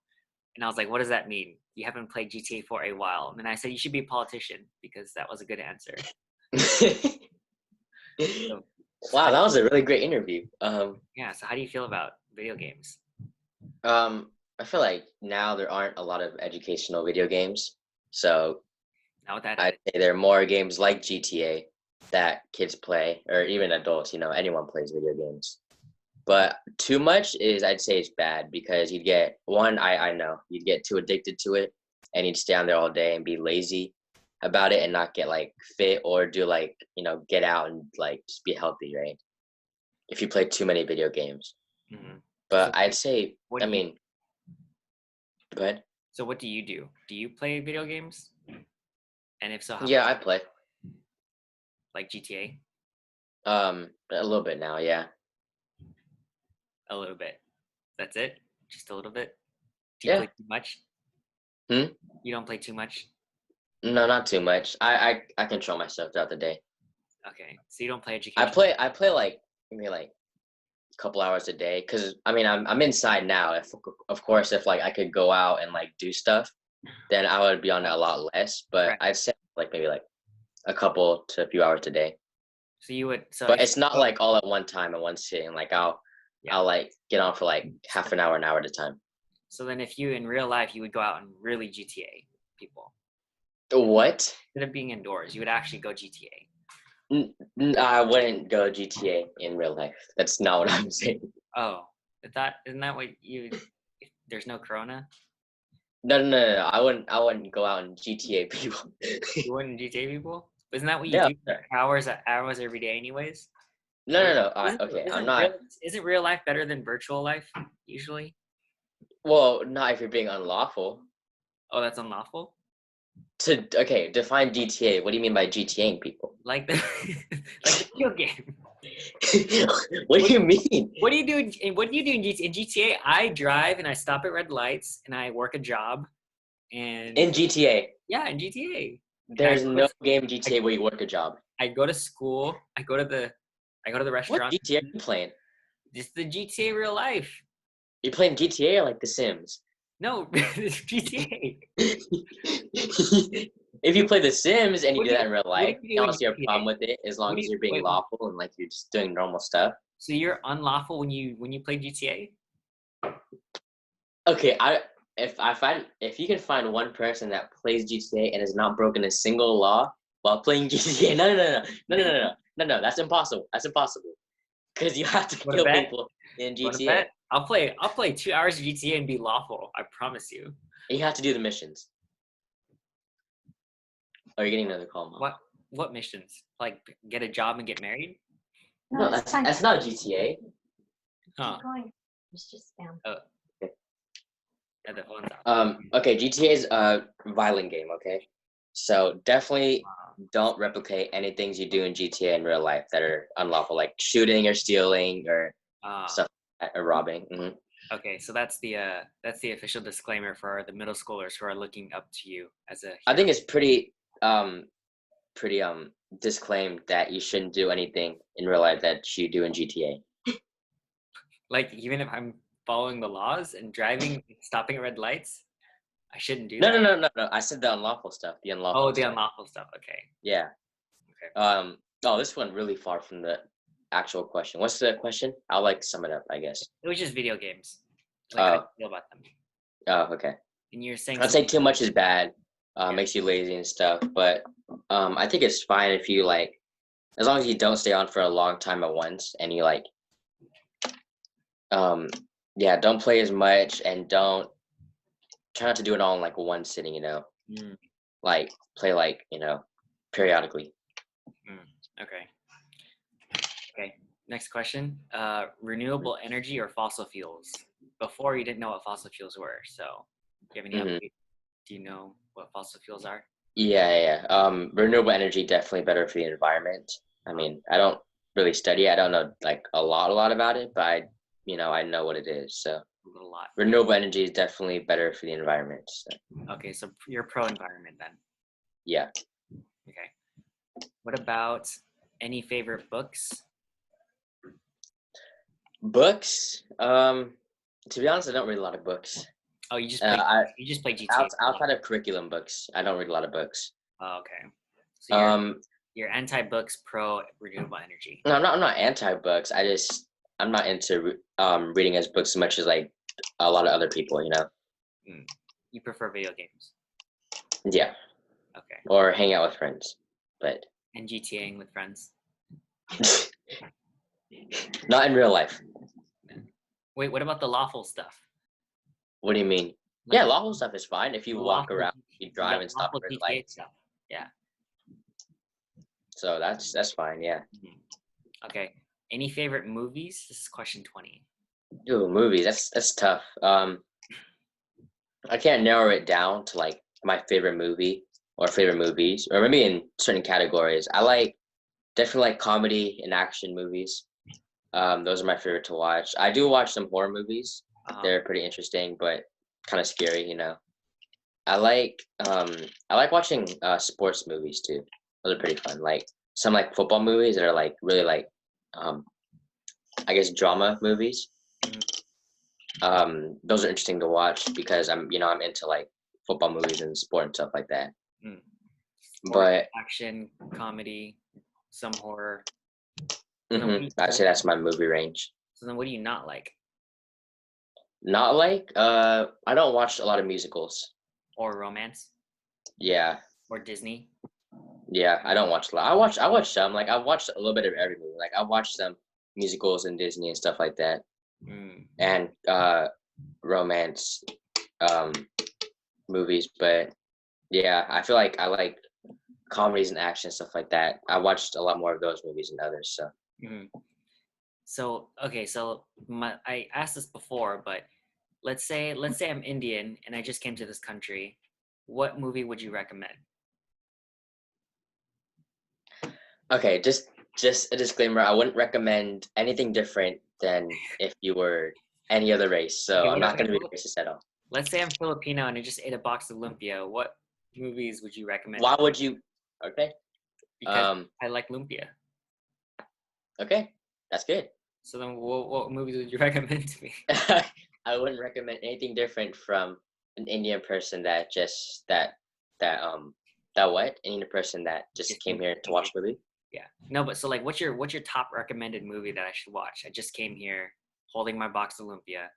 And I was like, what does that mean? You haven't played GTA for a while. And then I said, you should be a politician because that was a good answer. So, Wow, that was a really great interview. yeah. So how do you feel about video games? I feel like now there aren't a lot of educational video games, so Not with that. I'd say there are more games like GTA that kids play, or even adults. Anyone plays video games. But too much I'd say, is bad, because you'd get I know you'd get too addicted to it, and you'd stay on there all day and be lazy about it and not get like fit or do like, get out and like just be healthy, right? If you play too many video games. Mm-hmm. But So I'd say, go ahead. So what do you do? Do you play video games? And if so, how Yeah, much? I play. Like GTA? A little bit now, yeah. A little bit. That's it? Just a little bit? Do you Yeah. play too much? Hmm? You don't play too much? No, not too much. I control myself throughout the day. Okay. So you don't play I education? play like maybe like a couple hours a day, because I'm inside now. If of course if like I could go out and like do stuff, then I would be on it a lot less. But Right. I'd say like maybe like a couple to a few hours a day. So you would But it's not like all at one time in one sitting. Like I'll like get on for like half an hour at a time. So then if you in real life you would go out and really GTA people. What? Instead of being indoors, you would actually go GTA. I wouldn't go GTA in real life. That's not what I'm saying. Oh. Isn't that what you if there's no corona? No. I wouldn't go out and GTA people. You wouldn't GTA people? Isn't that what you Yeah. do for hours every day anyways? No. All right, okay, I'm not. Isn't real life better than virtual life usually? Well, not if you're being unlawful. Oh, that's unlawful? Okay, define GTA. What do you mean by GTAing people? Like the like the video game. What do you mean? What do you do? What do you do in GTA? In GTA, I drive and I stop at red lights and I work a job. And In GTA, yeah, in GTA, there's no game in GTA where you work a job. I go to school. I go to the What restaurant. GTA are you playing? Just the GTA real life. You're playing GTA or like The Sims? No, GTA. If you play The Sims and you What do do that in real what do life, you I do in don't see a GTA? problem with it as long as you're being wait, lawful and like you're just doing normal stuff. so you're unlawful when you play GTA? Okay, if you can find one person that plays GTA and has not broken a single law while playing GTA, no, that's impossible. That's impossible. Because you have to Want to kill bet? people in Want to GTA. bet? I'll play 2 hours of GTA and be lawful. I promise you. You have to do the missions. Oh, you're getting another call, Mom. What missions? Like get a job and get married? No, that's not GTA. Huh. Keep going. It's just spam. Oh. Yeah, the phone's out. Okay, GTA is a violent game, okay? So definitely don't replicate any things you do in GTA in real life that are unlawful, like shooting or stealing or stuff like that, or robbing. Mm-hmm. Okay, so that's the official disclaimer for the middle schoolers who are looking up to you as a hero. I think it's pretty disclaimed that you shouldn't do anything in real life that you do in GTA. Like even if I'm following the laws and driving, stopping at red lights, I shouldn't do No, that. no. I said the unlawful stuff. The unlawful. Oh, the stuff. unlawful stuff. Okay. Yeah. Okay. Oh, this went really far from the actual question. What's the question? I'll like sum it up, I guess. It was just video games. Like how do you feel about them? Oh, okay. And you're saying I'd say too much is bad. Makes you lazy and stuff. But I think it's fine if you like, as long as you don't stay on for a long time at once, and you like, yeah, don't play as much and don't try not to do it all in like one sitting. Like play like periodically. Okay. Okay. Next question. Renewable energy or fossil fuels? Before you didn't know what fossil fuels were, so do you have any update? Do you know what fossil fuels are? Yeah. Renewable energy definitely better for the environment. I mean, I don't really study it. I don't know like a lot about it, but I know what it is. So A lot. renewable energy is definitely better for the environment. So. Okay, so you're pro environment then. Yeah. Okay. What about any favorite books? Books? To be honest, I don't read a lot of books. Oh, you just play GTA. Outside of curriculum books, I don't read a lot of books. Oh, okay. So you're anti-books, pro renewable energy. No, I'm not anti-books. I'm not into reading as books as much as like a lot of other people. You prefer video games. Yeah. Okay. Or hang out with friends, but. And GTAing with friends. Not in real life. Wait, what about the lawful stuff? What do you mean? Like, yeah, lawful stuff is fine if you walk around, you drive and stop for like stuff. Yeah. So that's fine, yeah. Okay. Any favorite movies? This is question 20. Ooh, movies. That's tough. I can't narrow it down to like my favorite movie or favorite movies, or maybe in certain categories. I definitely like comedy and action movies. Those are my favorite to watch. I do watch some horror movies. They're pretty interesting, but kind of scary, I like watching sports movies too. Those are pretty fun. Like some like football movies that are like really like I guess drama movies. Those are interesting to watch because I'm into like football movies and sport and stuff like that. Sport, action, comedy, some horror. I'd say that's my movie range. So then what do you not like? Not like I don't watch a lot of musicals. Or romance? Yeah. Or Disney? Yeah, I don't watch a lot. I watch some. Like I've watched a little bit of every movie. Like I've watched some musicals and Disney and stuff like that. And romance movies, but yeah, I feel like I like comedies and action stuff like that. I watched a lot more of those movies than others. So. So okay, so I asked this before, but let's say I'm Indian and I just came to this country. What movie would you recommend? Okay, just just a disclaimer, I wouldn't recommend anything different than if you were any other race. So Okay, I'm wait, not okay. going to be racist at all. Let's say I'm Filipino and I just ate a box of lumpia. What movies would you recommend? Why would you? Okay. Because I like lumpia. Okay, that's good. So then, what movies would you recommend to me? I wouldn't recommend anything different from an Indian person that what Indian person that just came here to watch movie. Yeah. No, but so like, what's your top recommended movie that I should watch? I just came here holding my box of lumpia.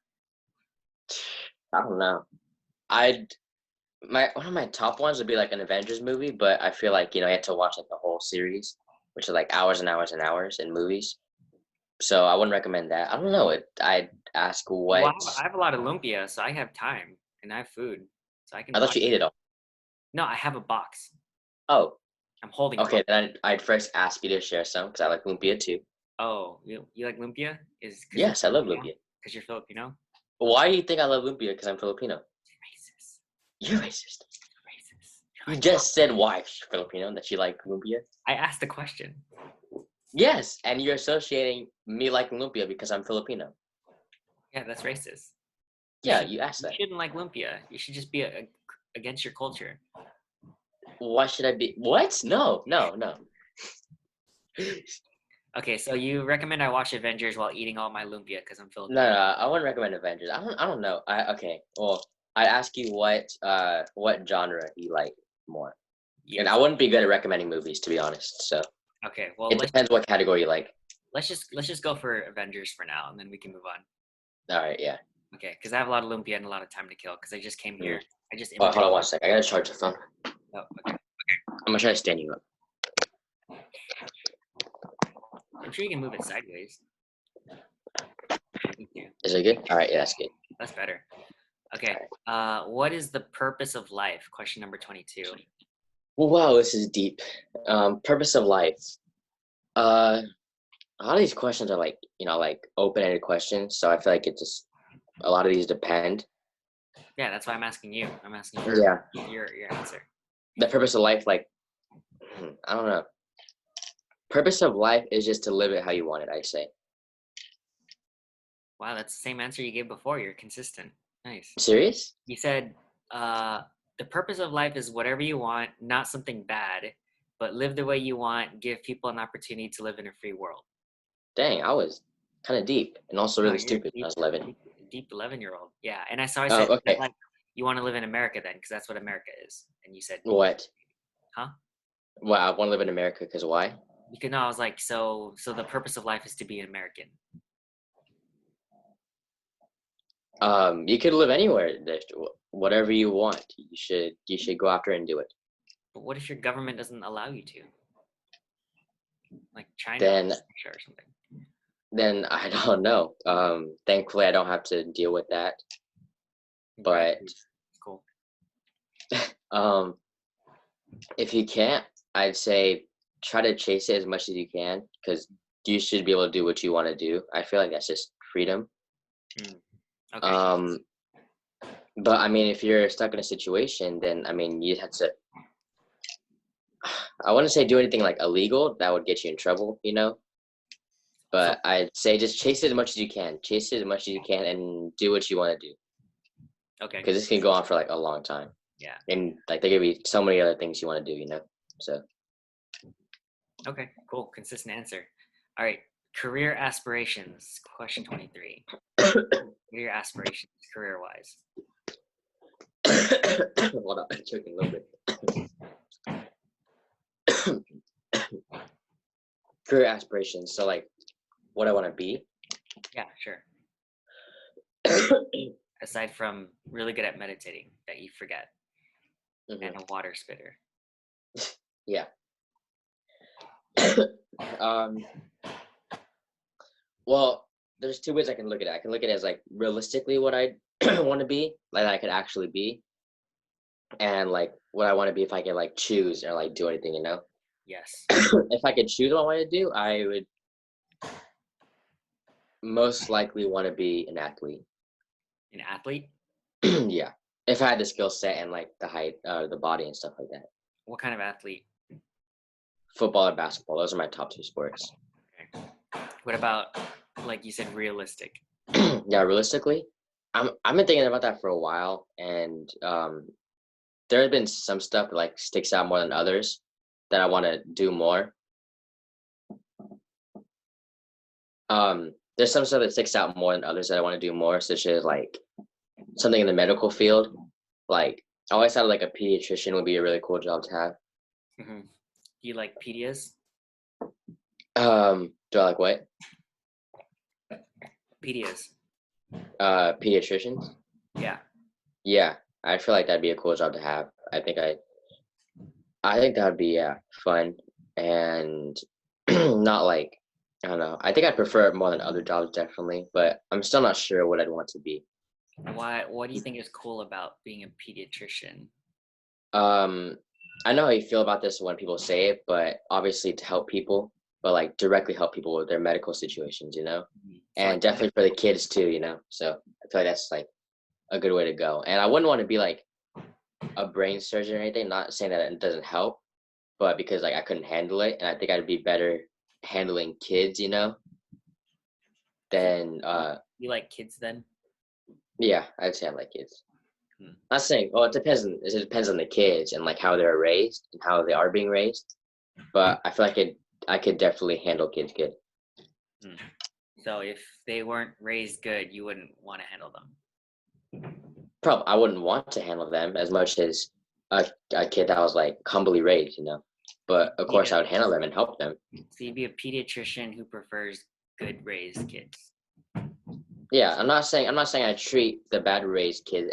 I don't know. One of my top ones would be like an Avengers movie, but I feel like you had to watch like the whole series, which is like hours and hours and hours in movies. So I wouldn't recommend that. I don't know. I'd ask what. Well, I have a lot of lumpia, so I have time and I have food, so I can. I thought you ate it all. No, I have a box. Oh. I'm holding. Okay, then I'd first ask you to share some because I like lumpia too. Oh, you like lumpia? Yes, I love lumpia. Because you're Filipino. Why do you think I love lumpia? Because I'm Filipino. Racist. You're racist. Racist. You just said why you're Filipino that you like lumpia. I asked the question. Yes, and you're associating me liking lumpia because I'm Filipino. Yeah, that's racist. Yeah, you asked that. You shouldn't like lumpia. You should just be against your culture. Why should I be? What? No. Okay, so you recommend I watch Avengers while eating all my lumpia because I'm Filipino. No, I wouldn't recommend Avengers. I don't know. Okay. Well, I'd ask you what genre you like more. Yeah. And I wouldn't be good at recommending movies, to be honest. So. Okay. Well, it depends what category you like. Let's just go for Avengers for now, and then we can move on. All right. Yeah. Okay, because I have a lot of lumpia and a lot of time to kill because I just came here. Oh, hold on 1 second. I gotta charge the phone. Oh, okay. I'm gonna try to stand you up. I'm sure you can move it sideways. Is it good? All right. Yeah, that's good. That's better. Okay. What is the purpose of life? Question number 22. Wow, this is deep. Purpose of life. A lot of these questions are like open-ended questions, so I feel like a lot of these depend. Yeah, that's why I'm asking you. I'm asking for your answer. The purpose of life, like, I don't know. Purpose of life is just to live it how you want it, I say. Wow, that's the same answer you gave before. You're consistent. Nice. Serious? You said the purpose of life is whatever you want, not something bad, but live the way you want, give people an opportunity to live in a free world. Dang, I was kind of deep and also really stupid when I was 11. Deep 11-year-old. Yeah, and I said, okay. Like, you want to live in America then, because that's what America is. And you said, what? Huh? Well, I want to live in America because why? Because no, I was like, so the purpose of life is to be an American. You could live anywhere. Whatever you want, you should go after and do it. But what if your government doesn't allow you to? Like China then, or something. Then I don't know. Thankfully, I don't have to deal with that. But cool. If you can't, I'd say try to chase it as much as you can because you should be able to do what you want to do. I feel like that's just freedom. Okay. But I mean, if you're stuck in a situation, then I mean, you have to. I wouldn't say do anything like illegal that would get you in trouble, But I'd say just chase it as much as you can. Chase it as much as you can and do what you want to do. Okay. Because this can go on for like a long time. Yeah. And like there could be so many other things you want to do, So. Okay, cool. Consistent answer. All right. Career aspirations. Question 23. What are your aspirations career-wise? Hold on, I'm choking a little bit. Career aspirations. So like what I want to be? Yeah, sure. Aside from really good at meditating that you forget. And a water spitter. Yeah. Well, there's two ways I can look at it. I can look at it as like realistically what I want to be, like I could actually be, and like what I want to be if I could like choose or like do anything, Yes. If I could choose what I want to do, I would most likely want to be an athlete. An athlete? Yeah. If I had the skill set and like the height, the body and stuff like that. What kind of athlete? football and basketball. Those are my top two sports. Okay. What about, like you said, realistic? Yeah, realistically, I've been thinking about that for a while, and there have been some stuff that like sticks out more than others that I want to do more. There's some stuff that sticks out more than others that I want to do more, such as like something in the medical field. Like I always thought like a pediatrician would be a really cool job to have. Mm-hmm. Do you like pedias? Do I like what? Pedias. Pediatricians? Yeah. Yeah, I feel like that'd be a cool job to have. I think that would be fun and not like I don't know. I think I'd prefer it more than other jobs definitely, but I'm still not sure what I'd want to be. Why? What do you think is cool about being a pediatrician? I know how you feel about this when people say it, but obviously to help people, but like directly help people with their medical situations, you know, and definitely for the kids too, you know. So I feel like that's like a good way to go. And I wouldn't want to be like a brain surgeon or anything. Not saying that it doesn't help, but because like I couldn't handle it, and I think I'd be better handling kids, you know, than You like kids then? yeah, I'd say I like kids. Hmm. Not saying, well, it depends on the kids and like how they're raised and how they are being raised. But I feel like I could definitely handle kids good. Hmm. So if they weren't raised good, you wouldn't want to handle them. Probably I wouldn't want to handle them as much as a kid that was like humbly raised, you know. But of course, I would handle them and help them. So you'd be a pediatrician who prefers good raised kids. Yeah, I'm not saying I treat the bad raised kids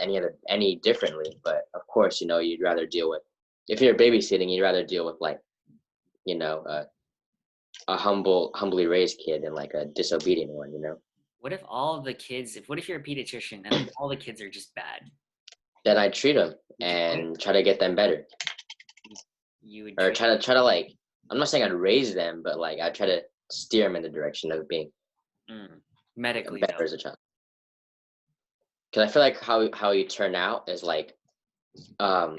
any differently, but of course, you know, you'd rather deal with if you're babysitting, you'd rather deal with like, you know, a humbly raised kid than like a disobedient one, you know. What if all the kids? What if you're a pediatrician and all the kids are just bad? Then I'd treat them and try to get them better, You would or try to like. I'm not saying I'd raise them, but like I'd try to steer them in the direction of being medically better though. as a child. Because I feel like how you turn out is like how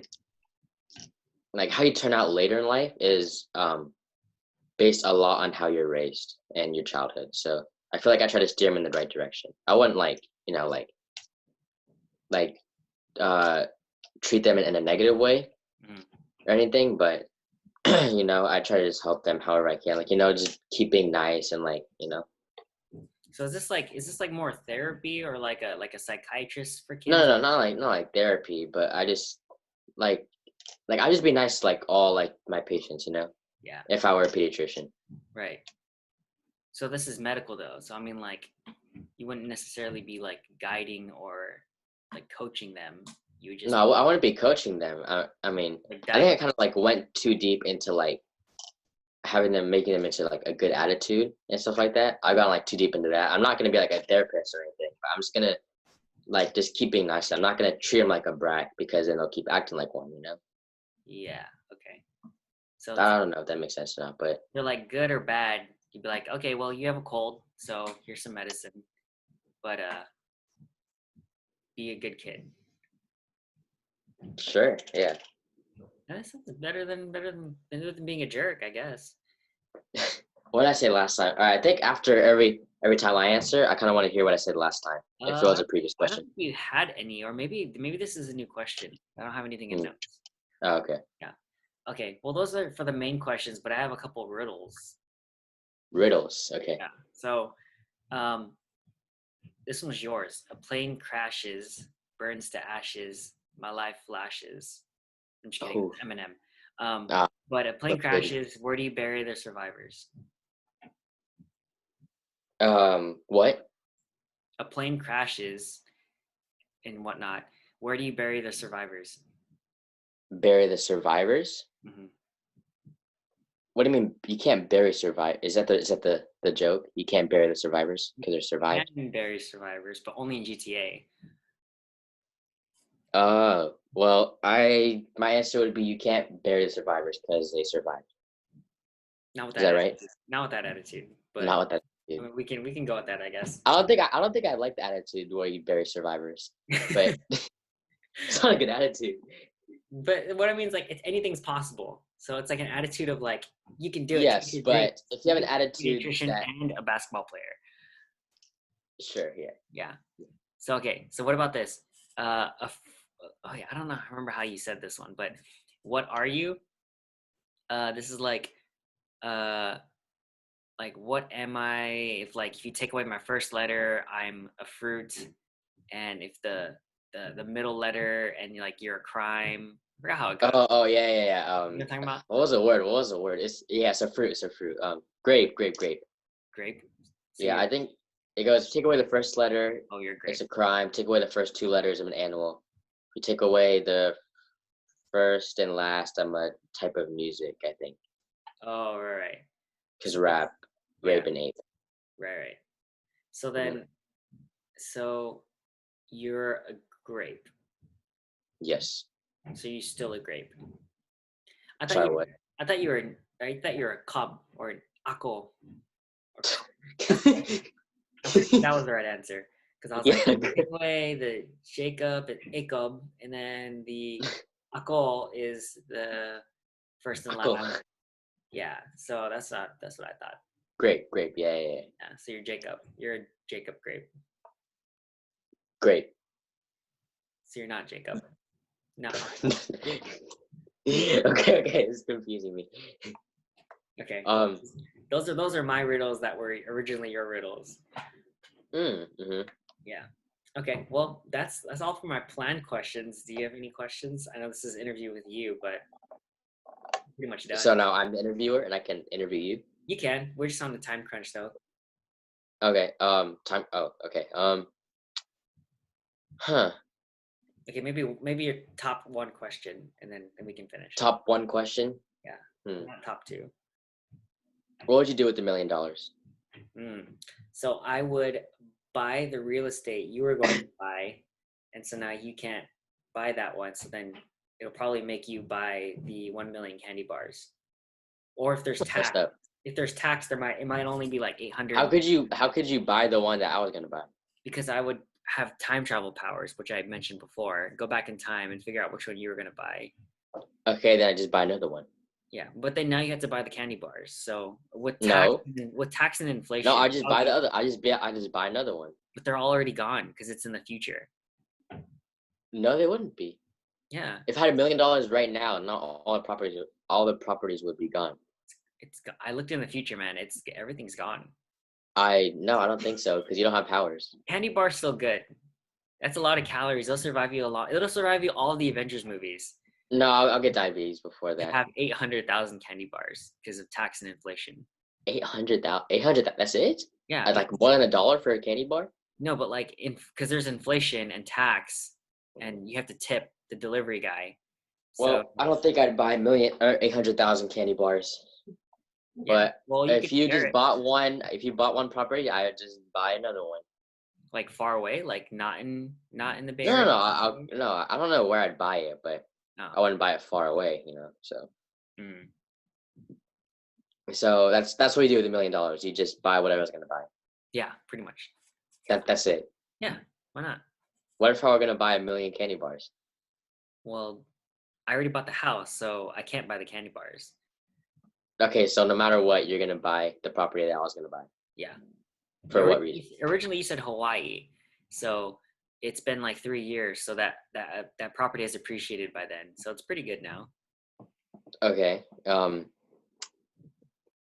you turn out later in life is based a lot on how you're raised and your childhood. So I feel like I try to steer them in the right direction. I wouldn't like, you know, like treat them in a negative way or anything, but you know, I try to just help them however I can. Like, you know, just keep being nice and like, you know. So is this like more therapy or like a psychiatrist for kids? No, not like therapy, but I just like I just be nice to like all like my patients, you know. Yeah. If I were a pediatrician. Right. So this is medical though. So I mean like you wouldn't necessarily be like guiding or like coaching them. You would just No, I wouldn't be coaching them. I mean, like I think I kind of like went too deep into like making them into like a good attitude and stuff like that. I got like too deep into that. I'm not gonna be like a therapist or anything, but I'm just gonna like just keep being nice. I'm not gonna treat them like a brat because then they'll keep acting like one, you know. Yeah. Okay. So I don't know if that makes sense or not, but they're like good or bad. You'd be like, okay, well you have a cold, so here's some medicine, but be a good kid. sure, yeah. That sounds better than being a jerk, I guess. What did I say last time? All right, I think after every time I answer, I kind of want to hear what I said last time. If it was a previous I don't question. think you had any, or maybe this is a new question. I don't have anything in notes. Oh, okay. Yeah. Okay. Well, those are for the main questions, but I have a couple riddles. Riddles. Okay. Yeah. So, this one's yours. A plane crashes, burns to ashes. My life flashes. I'm just kidding. It's Eminem. But a plane crashes. Where do you bury the survivors? What? A plane crashes and whatnot. Where do you bury the survivors? Bury the survivors? Mm-hmm. What do you mean you can't bury survive? Is that the joke? You can't bury the survivors because they're survived? You can bury survivors, but only in GTA. Well, my answer would be you can't bury the survivors because they survived. Not with Is that right? Not with that attitude. But not with that. I mean, we can go with that, I guess. I don't think I like the attitude where you bury survivors, but it's not a good attitude. But what I mean is like anything's possible. So it's like an attitude of like, you can do it. Yes, take your but drink. if you have an Be a attitude pediatrician that and a basketball player. sure, yeah. Yeah. So okay. So what about this? Oh yeah, I don't know. I remember how you said this one, but what are you? This is like what am I? If you take away my first letter, I'm a fruit, and if the middle letter and you're a crime. I forgot how it goes. Oh, yeah. You know what I'm talking about? What was the word? What was the word? It's a fruit. It's a fruit. Grape. Grape. So Yeah, I think it goes. Take away the first letter, you're a grape. it's a crime. Take away the first two letters, I'm an animal. You take away the first and last, I'm a type of music, I think. Oh, right. Because rap, Yeah. rape, and ape. Right. So then, so you're a grape. Yes. So you're still a grape. Sorry, what? I thought you were a cob or an ako. That was the right answer. Because I was like, take away the Jacob and Jacob, and then the ako is the first and last. Yeah. So that's what I thought. Grape, yeah. Yeah. So you're Jacob. You're a Jacob grape. Grape. So you're not Jacob. No. Okay, it's confusing me. Okay. Those are my riddles that were originally your riddles. Yeah. Okay. Well, that's all for my planned questions. Do you have any questions? I know this is an interview with you, but pretty much done. So now I'm the interviewer and I can interview you? You can. We're just on the time crunch though. Okay. Time. Oh, okay. Huh. Okay, maybe your top one question, and then we can finish. Top one question? Yeah. Not top two. What would you do with $1 million? So I would buy the real estate you were going to buy, and so now you can't buy that one. So then it'll probably make you buy the 1 million candy bars. Or if there's tax, it might only be like 800. How could you buy the one that I was gonna buy? Because I would have time travel powers, which I mentioned before. Go back in time and figure out which one you were gonna buy. Okay, then I just buy another one. Yeah, but then now you have to buy the candy bars. So with tax and inflation. No, I just buy the other. I just buy another one. But they're already gone because it's in the future. No, they wouldn't be. Yeah. If I had $1 million right now, not all the properties would be gone. I looked in the future, man. Everything's gone. I don't think so because you don't have powers. Candy bar's still good. That's a lot of calories. They'll survive you a lot. It'll survive you all of the Avengers movies. No, I'll get diabetes before that. I have 800,000 candy bars because of tax and inflation. 800,000. 800. That's it? Yeah. Like more than $1 for a candy bar? No, but like because there's inflation and tax, and you have to tip the delivery guy. Well, I don't think I'd buy 800,000 candy bars. Yeah. But if you bought one property, I would just buy another one. Like far away, like not in the Bay Area. No, I don't know where I'd buy it, but I wouldn't buy it far away, So. So that's what you do with $1 million. You just buy whatever I was gonna buy. Yeah, pretty much. That's it. Yeah, why not? What if I were gonna buy 1 million candy bars? Well, I already bought the house, so I can't buy the candy bars. Okay, so no matter what, you're gonna buy the property that I was gonna buy. Yeah. For what reason? Originally, you said Hawaii, so it's been like 3 years, so that property has appreciated by then, so it's pretty good now. Okay.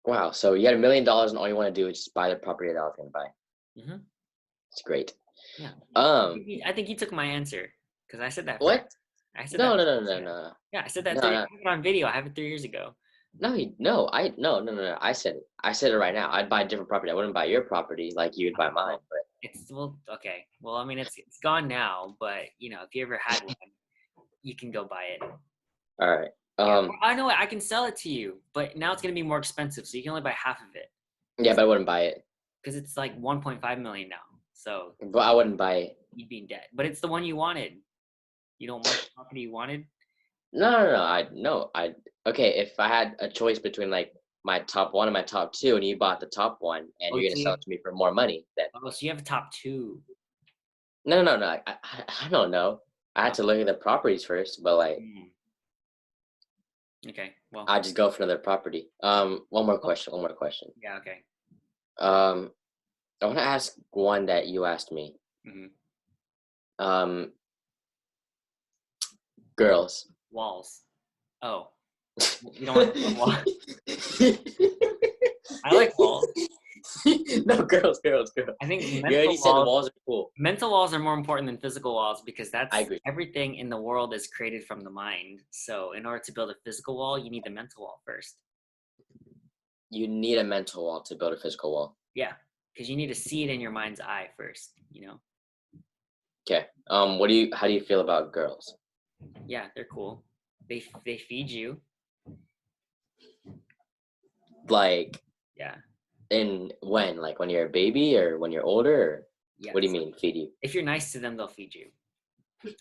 Wow. So you had $1 million, and all you want to do is just buy the property that I was gonna buy. It's great. Yeah. I think you took my answer because I said that. What? I said no. Yeah, I said that. I have it on video. I have it 3 years ago. No. I said it right now. I'd buy a different property. I wouldn't buy your property like you would buy mine. But okay. Well, I mean, it's gone now. But if you ever had one, you can go buy it. All right. I know I can sell it to you, but now it's gonna be more expensive, so you can only buy half of it. Yeah, but I wouldn't buy it because it's like 1.5 million now. So. But I wouldn't buy it. You'd be in debt. But it's the one you wanted. You don't want the property you wanted. No. Okay, if I had a choice between like my top one and my top two, and you bought the top one, and you're gonna sell it to me for more money, then. Oh, so you have a top two. No. I don't know. I had to look at the properties first, but like. Okay. Well. I just go for another property. One more question. Yeah. Okay. Um, I want to ask one that you asked me. Hmm. Um, girls. Walls. Oh, you don't want walls. I like walls. No, girls. I think You already said walls are cool. mental walls are more important than physical walls because I agree. everything in the world is created from the mind. So in order to build a physical wall, you need the mental wall first. You need a mental wall to build a physical wall. Yeah, because you need to see it in your mind's eye first. Okay. How do you feel about girls? Yeah, they're cool. They feed you. Like, Yeah. in when? Like when you're a baby or when you're older? Or Yeah. what do you mean, feed you? If you're nice to them, they'll feed you.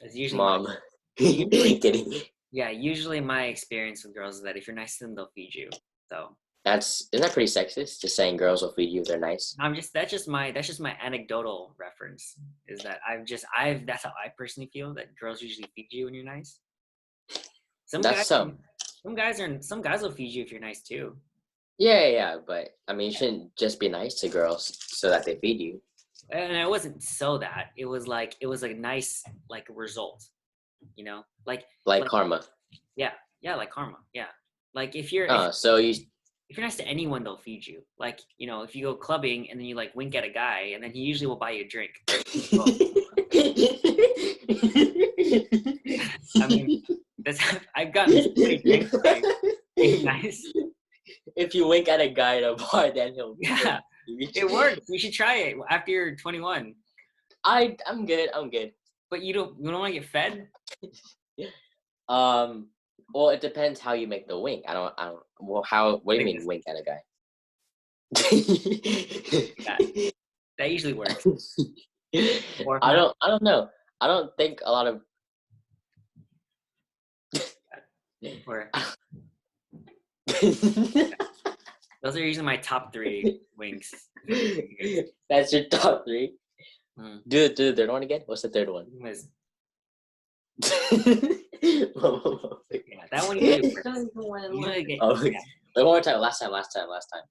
That's usually Mom. Kidding. Yeah, usually my experience with girls is that if you're nice to them, they'll feed you. So isn't that pretty sexist? Just saying girls will feed you if they're nice. that's just my anecdotal reference. Is that that's how I personally feel, that girls usually feed you when you're nice. Some guys will feed you if you're nice too. Yeah, but I mean, you shouldn't just be nice to girls so that they feed you. And it wasn't so that it was a nice result, like karma. Yeah, like karma. Yeah, like if you're If you're nice to anyone, they'll feed you. Like, if you go clubbing and then you wink at a guy, and then he usually will buy you a drink. I mean, I've gotten so many drinks by being nice. If you wink at a guy at a bar, then he'll. Yeah, it works. You should try it after you're 21. I'm good. But you don't want to get fed? Well, it depends how you make the wink. I don't. What do you mean wink at a guy? That usually works. I don't know. I don't think a lot of. Those are usually my top 3 winks. That's your top 3? Do the third one again? What's the third one? Yeah, that one you do. One more time. Last time.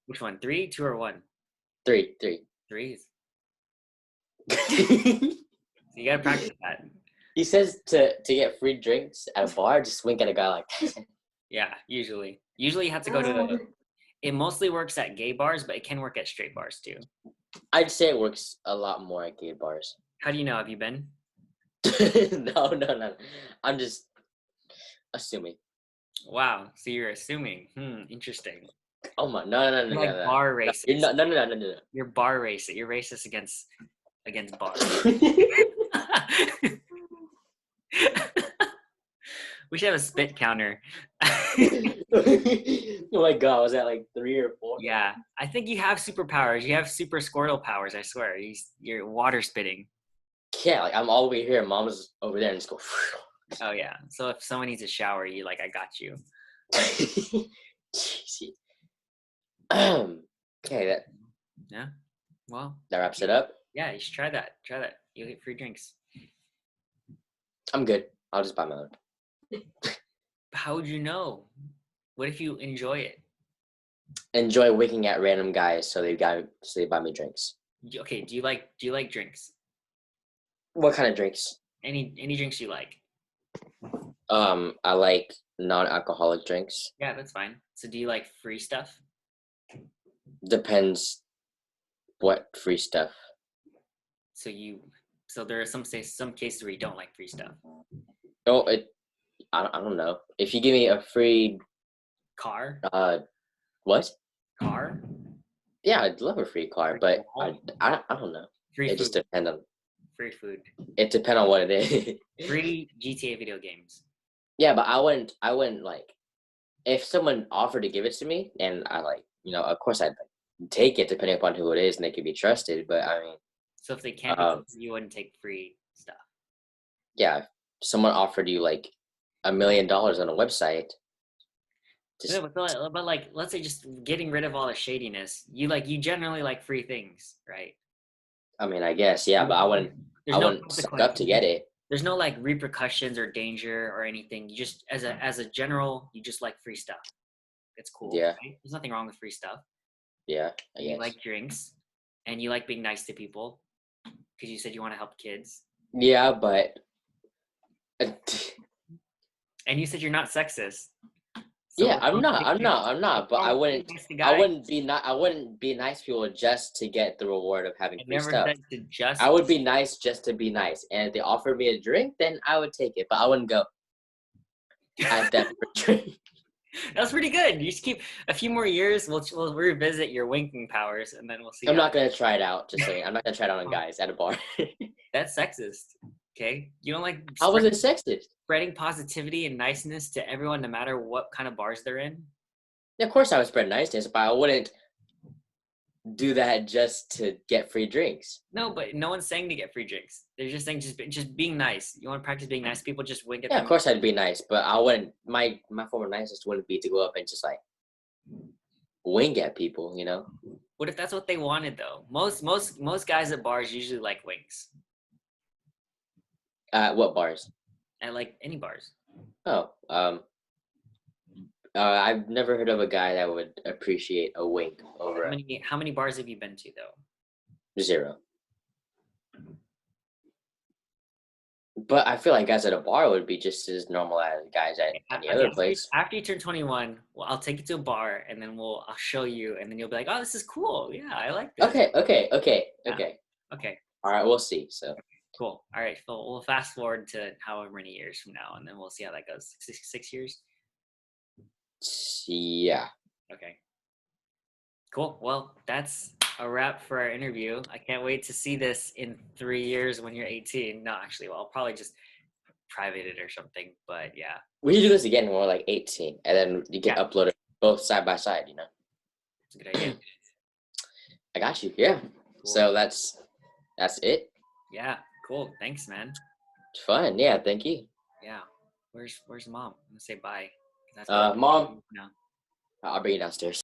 Which one? 3, 2, or 1? 3. 3. So you gotta practice that. He says to get free drinks at a bar, just wink at a guy like. Yeah, usually you have to go to it mostly works at gay bars, but it can work at straight bars too. I'd say it works a lot more at gay bars. How do you know? Have you been? No. I'm just assuming. Wow. So you're assuming. Interesting. Oh my, no. Bar racist. No. You're bar racist. You're racist against bars. We should have a spit counter. Oh my god, was that 3 or 4? Yeah, I think you have superpowers. You have super Squirtle powers. I swear, you're water spitting. Yeah, I'm all the way here. Mom's over there, and just go. Oh yeah. So if someone needs a shower, you I got you. Okay, Yeah. Well, that wraps it up. Yeah, you should try that. You'll get free drinks. I'm good. I'll just buy my own. How would you know? What if you enjoy it? Enjoy winking at random guys, so they buy me drinks. Okay. Do you like drinks? What kind of drinks? Any drinks you like? I like non-alcoholic drinks. Yeah, that's fine. So do you like free stuff? Depends what free stuff. So there are some cases where you don't like free stuff. Oh, I don't know. If you give me a free car. What? Car? Yeah, I'd love a free car, but I don't know. Free food. Just depends on. Free food. It depends on what it is. Free GTA video games. Yeah, but I wouldn't if someone offered to give it to me, and I of course I'd take it depending upon who it is and they could be trusted. But I mean. So if they can't, you wouldn't take free stuff. Yeah, if someone offered you $1 million on a website. But let's say just getting rid of all the shadiness. You generally like free things, right? I mean, I guess, yeah, but I wouldn't suck up to get it. there's no like repercussions or danger or anything. You just as a general, you just like free stuff. It's cool. Yeah. Right? There's nothing wrong with free stuff. Yeah, I You guess. like drinks, and you like being nice to people because you said you want to help kids. Yeah, but And you said you're not sexist. yeah, I'm not. But I wouldn't be nice to people just to get the reward of having free stuff. Said to just. I would be nice just to be nice, and if they offered me a drink, then I would take it. But I wouldn't go. I have that for drink. That's pretty good. You just keep a few more years. We'll revisit your winking powers, and then we'll see. I'm not gonna try it out. Just saying, I'm not gonna try it out on guys at a bar. That's sexist. Okay, you don't like. How was it sexist? Spreading positivity and niceness to everyone, no matter what kind of bars they're in. Yeah, of course I would spread niceness, but I wouldn't do that just to get free drinks. No, but no one's saying to get free drinks. They're just saying just being nice. You want to practice being nice? People just wink at them. Yeah, of course I'd be nice, but I wouldn't. My form of niceness wouldn't be to go up and just like wink at people. You know. What if that's what they wanted though? Most guys at bars usually like winks. What bars? At like any bars. Oh, I've never heard of a guy that would appreciate a wink over How many bars have you been to though? 0. But I feel like guys at a bar would be just as normal as guys at any other place. After you turn 21, well, I'll take you to a bar and then I'll show you, and then you'll be like, "Oh, this is cool. Yeah, I like this." Okay. Yeah. Okay. All right, we'll see. So. Cool. All right, Phil. We'll fast forward to however many years from now, and then we'll see how that goes. 6 years. Yeah. Okay. Cool. Well, that's a wrap for our interview. I can't wait to see this in 3 years when you're 18. No, actually, well, I'll probably just private it or something. But yeah. We should do this again when we're like 18, and then you can upload it both side by side. You know. That's a good idea. I got you. Yeah. Cool. So that's it. Yeah. Cool. Thanks, man. It's fun. Yeah. Thank you. Yeah. Where's mom? I'm gonna say bye. Mom. I'll bring you downstairs.